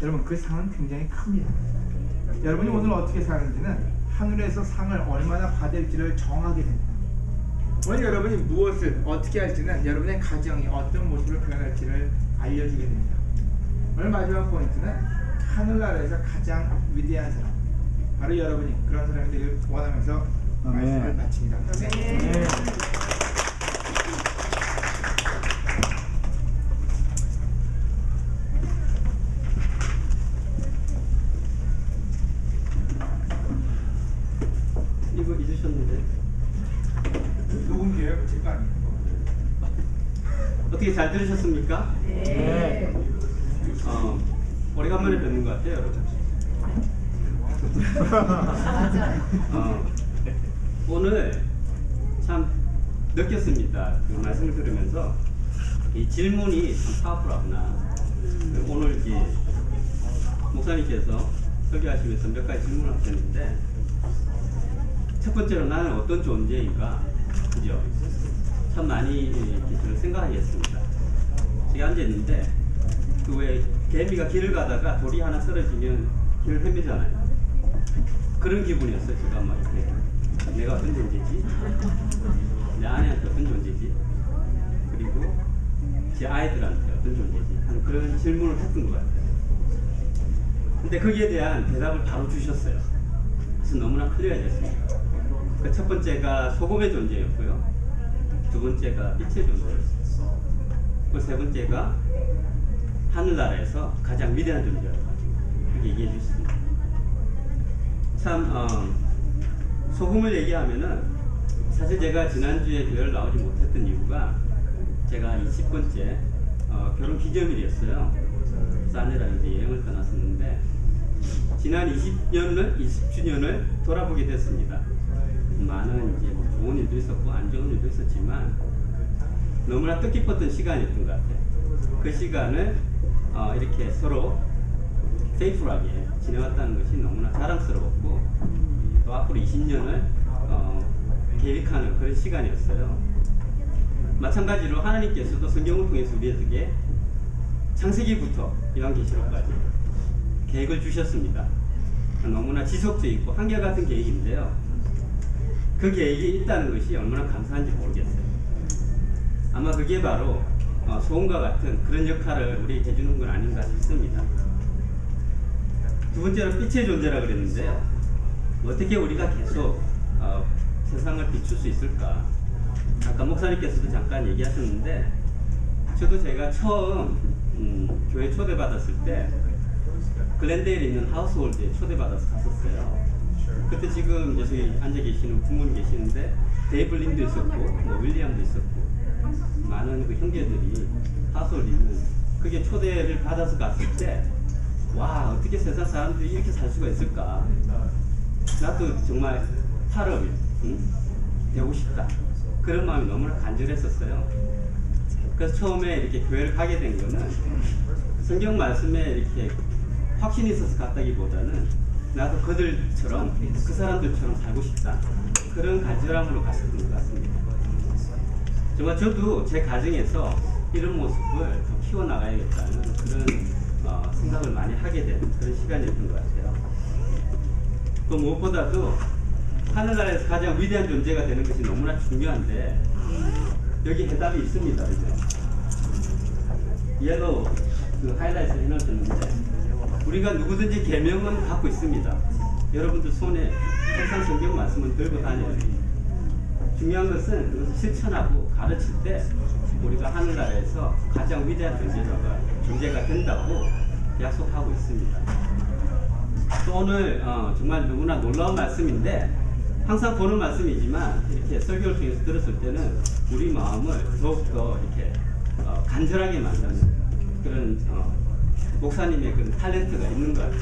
여러분 그 상은 굉장히 큽니다. 여러분이 오늘 어떻게 사는지는 하늘에서 상을 얼마나 받을지를 정하게 됩니다. 오늘 여러분이 무엇을 어떻게 할지는 여러분의 가정이 어떤 모습을 표현할지를 알려주게 됩니다. 오늘 마지막 포인트는 하늘나라에서 가장 위대한 사람, 바로 여러분이 그런 사람이 되길 원하면서 말씀을 마칩니다. 네. 이거 잊으셨는데 녹음기예요? 제 거 아니에요? 어떻게 잘 들으셨습니까? 네. 오래간만에 뵙는 것 같아요, 여러분. 오늘 참 느꼈습니다. 그 말씀을 들으면서 이 질문이 참 파워풀하구나. 오늘 이제 목사님께서 설교하시면서 몇 가지 질문을 하셨는데, 첫 번째로 나는 어떤 존재인가, 그죠? 참 많이 이렇게 생각하게 했습니다. 제가 앉아있는데 그 왜 개미가 길을 가다가 돌이 하나 쓰러지면 길을 헤매잖아요. 그런 기분이었어요. 제가 막 이렇게 내가 어떤 존재지? 내 아내한테 어떤 존재지? 그리고 제 아이들한테 어떤 존재지? 하는 그런 질문을 했던 것 같아요. 근데 거기에 대한 대답을 바로 주셨어요. 그래서 너무나 클리어해졌습니다. 그 첫 번째가 소금의 존재였고요. 두 번째가 빛의 존재였어요. 그 세 번째가 하늘나라에서 가장 위대한 존재였다. 그렇게 얘기해 주셨습니다. 참 소금을 얘기하면은 사실 제가 지난주에 교회를 나오지 못했던 이유가 제가 20번째 결혼 기념일이었어요. 그래서 아내랑 이제 여행을 떠났었는데 지난 20주년을 돌아보게 됐습니다. 많은 이제 뭐 좋은 일도 있었고 안 좋은 일도 있었지만 너무나 뜻깊었던 시간이었던 것 같아요. 그 시간을 이렇게 서로 페이풀하게 지내왔다는 것이 너무나 자랑스러웠고 또 앞으로 20년을 계획하는 그런 시간이었어요. 마찬가지로 하나님께서도 성경을 통해서 우리에게 창세기부터 요한계시록까지 계획을 주셨습니다. 너무나 지속적이고 한결같은 계획인데요. 그 계획이 있다는 것이 얼마나 감사한지 모르겠어요. 아마 그게 바로 소금과 같은 그런 역할을 우리에게 해주는 건 아닌가 싶습니다. 두 번째로 빛의 존재라 그랬는데요. 어떻게 우리가 계속 세상을 비출 수 있을까? 아까 목사님께서도 잠깐 얘기하셨는데 저도 제가 처음 교회 초대받았을 때 글랜데일에 있는 하우스홀드에 초대받아서 갔었어요. 그때 지금 이제 저기 앉아 계시는 부모님 계시는데 데이블린도 있었고 뭐 윌리엄도 있었고 많은 그 형제들이 하우스홀드에 있는 그게 초대를 받아서 갔을 때 와 어떻게 세상 사람들이 이렇게 살 수가 있을까? 나도 정말 사람이 되고 싶다. 그런 마음이 너무나 간절했었어요. 그래서 처음에 이렇게 교회를 가게 된 거는 성경 말씀에 이렇게 확신이 있어서 갔다기보다는 나도 그들처럼 그 사람들처럼 살고 싶다. 그런 간절함으로 갔었던 것 같습니다. 정말 저도 제 가정에서 이런 모습을 더 키워나가야겠다는 그런 생각을 많이 하게 된 그런 시간이었던 것 같아요. 또 무엇보다도 하늘나라에서 가장 위대한 존재가 되는 것이 너무나 중요한데 여기 해답이 있습니다. 그죠? 옐로우 그 하이라이트를 해놓으셨는데 우리가 누구든지 계명은 갖고 있습니다. 여러분들 손에 항상 성경 말씀을 들고 다녀요. 중요한 것은 그것을 실천하고 가르칠 때 우리가 하늘나라에서 가장 위대한 존재가 된다고 약속하고 있습니다. 또 오늘 정말 너무나 놀라운 말씀인데 항상 보는 말씀이지만 이렇게 설교를 통해서 들었을 때는 우리 마음을 더욱더 이렇게 간절하게 만드는 그런 목사님의 그런 탤런트가 있는 것 같아요.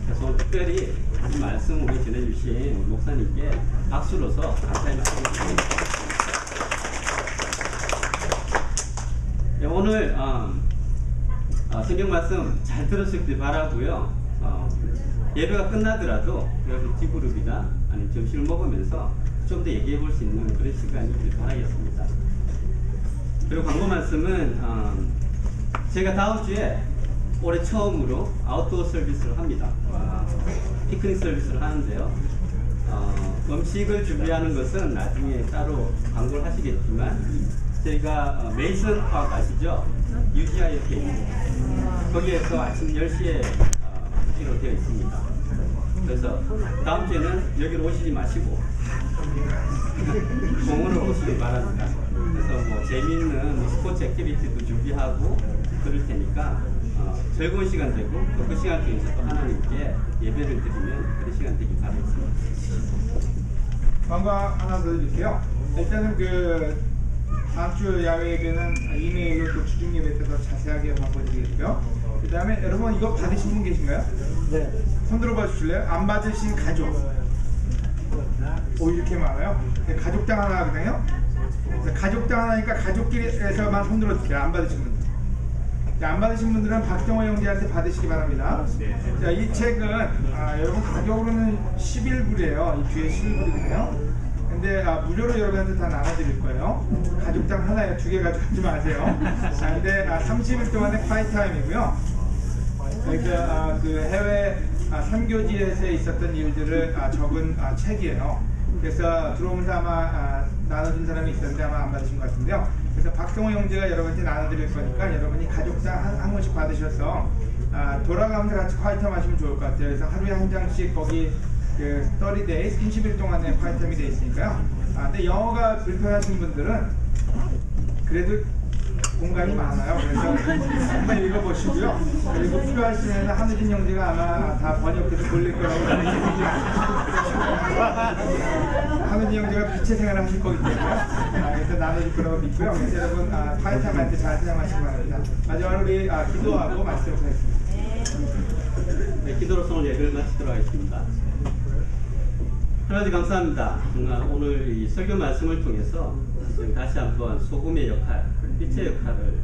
그래서 오늘 특별히 이 말씀 우리 전해주신 목사님께 박수로서 감사의 말씀을 드립니다. 오늘 성경 말씀 잘 들으시길 바라고요. 예배가 끝나더라도 여러분 뒷그룹이나 아니면 점심을 먹으면서 좀 더 얘기해 볼 수 있는 그런 시간이길 바라겠습니다. 그리고 광고 말씀은 제가 다음 주에 올해 처음으로 아웃도어 서비스를 합니다. 피크닉 서비스를 하는데요. 음식을 준비하는 것은 나중에 따로 광고를 하시겠지만 저희가 메이슨 파크 아시죠? UGI 캠 거기에서 아침 10시에 하기로 되어 있습니다. 그래서 다음 주에는 여기로 오시지 마시고 공원으로 오시기 바랍니다. 그래서 뭐 재미있는 스포츠 액티비티도 준비하고 그럴 테니까 즐거운 시간 되고 또 그 시간 중에서 또 하나님께 예배를 드리면 그런 시간 되길 바라겠습니다. 광고 하나 더 드릴게요. 일단은 그 다음 주 야외 예배는 이메일로 또 주중 예배 때 더 자세하게 광고 드리겠고요. 그 다음에 여러분 이거 받으신 분 계신가요? 네. 손 들어봐 주실래요? 안 받으신 가족. 오 이렇게 많아요. 가족당 하나 하거든요. 가족당 하나니까 가족끼리에서만 손 들어주세요. 안 받으신 분들. 자, 안 받으신 분들은 박정호 형제한테 받으시기 바랍니다. 자, 이 책은 여러분 가격으로는 11불이에요. 이 뒤에 11불이거든요. 근데 무료로 여러분한테 다 나눠드릴 거예요. 가족당 하나에 2개 가져가지 마세요. 근데 30일 동안의 파이타임이고요. 그러니까 그 해외 선교지에서 있었던 일들을 적은 책이에요. 그래서 들어오면서 아마 나눠준 사람이 있었는데 아마 안 받으신 것 같은데요. 그래서 박성호 형제가 여러분한테 나눠드릴 거니까 여러분이 가족당 한 권씩 받으셔서 돌아가면서 같이 콰이텀 하시면 좋을 것 같아요. 그래서 하루에 한 장씩 거기 그 30days, 30일 동안의 콰이텀이 되어 있으니까요. 근데 영어가 불편하신 분들은 그래도 공간이 많아요. 그래서 한번 읽어보시고요. 그리고 필요하시면 한우진 형제가 아마 다 번역해서 돌릴 거라고 생각합니다. 한우진 형제가 빛의 생활을 하실 거기 때문에 그래서 나눠줄 거라고 믿고요. 그래서 여러분 파이타임한테 잘 사용하시기 바랍니다. 마지막으로 우리 기도하고 말씀드리도록 하겠습니다. 네, 기도로서 오늘 예배를 마치도록 하겠습니다. 하나님 감사합니다. 정말 오늘 이 설교 말씀을 통해서 다시 한번 소금의 역할, 빛의 역할을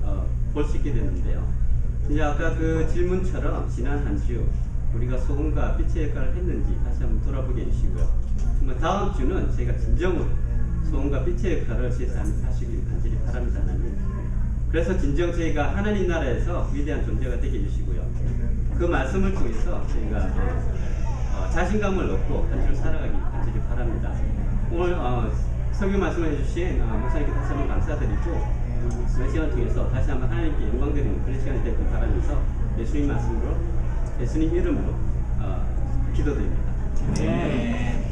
볼 수 있게 됐는데요. 이제 아까 그 질문처럼 지난 한 주 우리가 소금과 빛의 역할을 했는지 다시 한번 돌아보게 해주시고요. 정말 다음 주는 저희가 진정으로 소금과 빛의 역할을 세상에 하시길 간절히 바랍니다. 하나님. 그래서 진정 저희가 하나님 나라에서 위대한 존재가 되게 해주시고요. 그 말씀을 통해서 저희가 자신감을 얻고 한 주 살아가길 간절히 바랍니다. 오늘 설교 말씀을 해주신 목사님께 다시 한번 감사드리고 이 시간을 통해서 다시 한번 하나님께 영광드리는 그런 시간이 되길 바라면서 예수님 말씀으로 예수님 이름으로 기도드립니다. 네.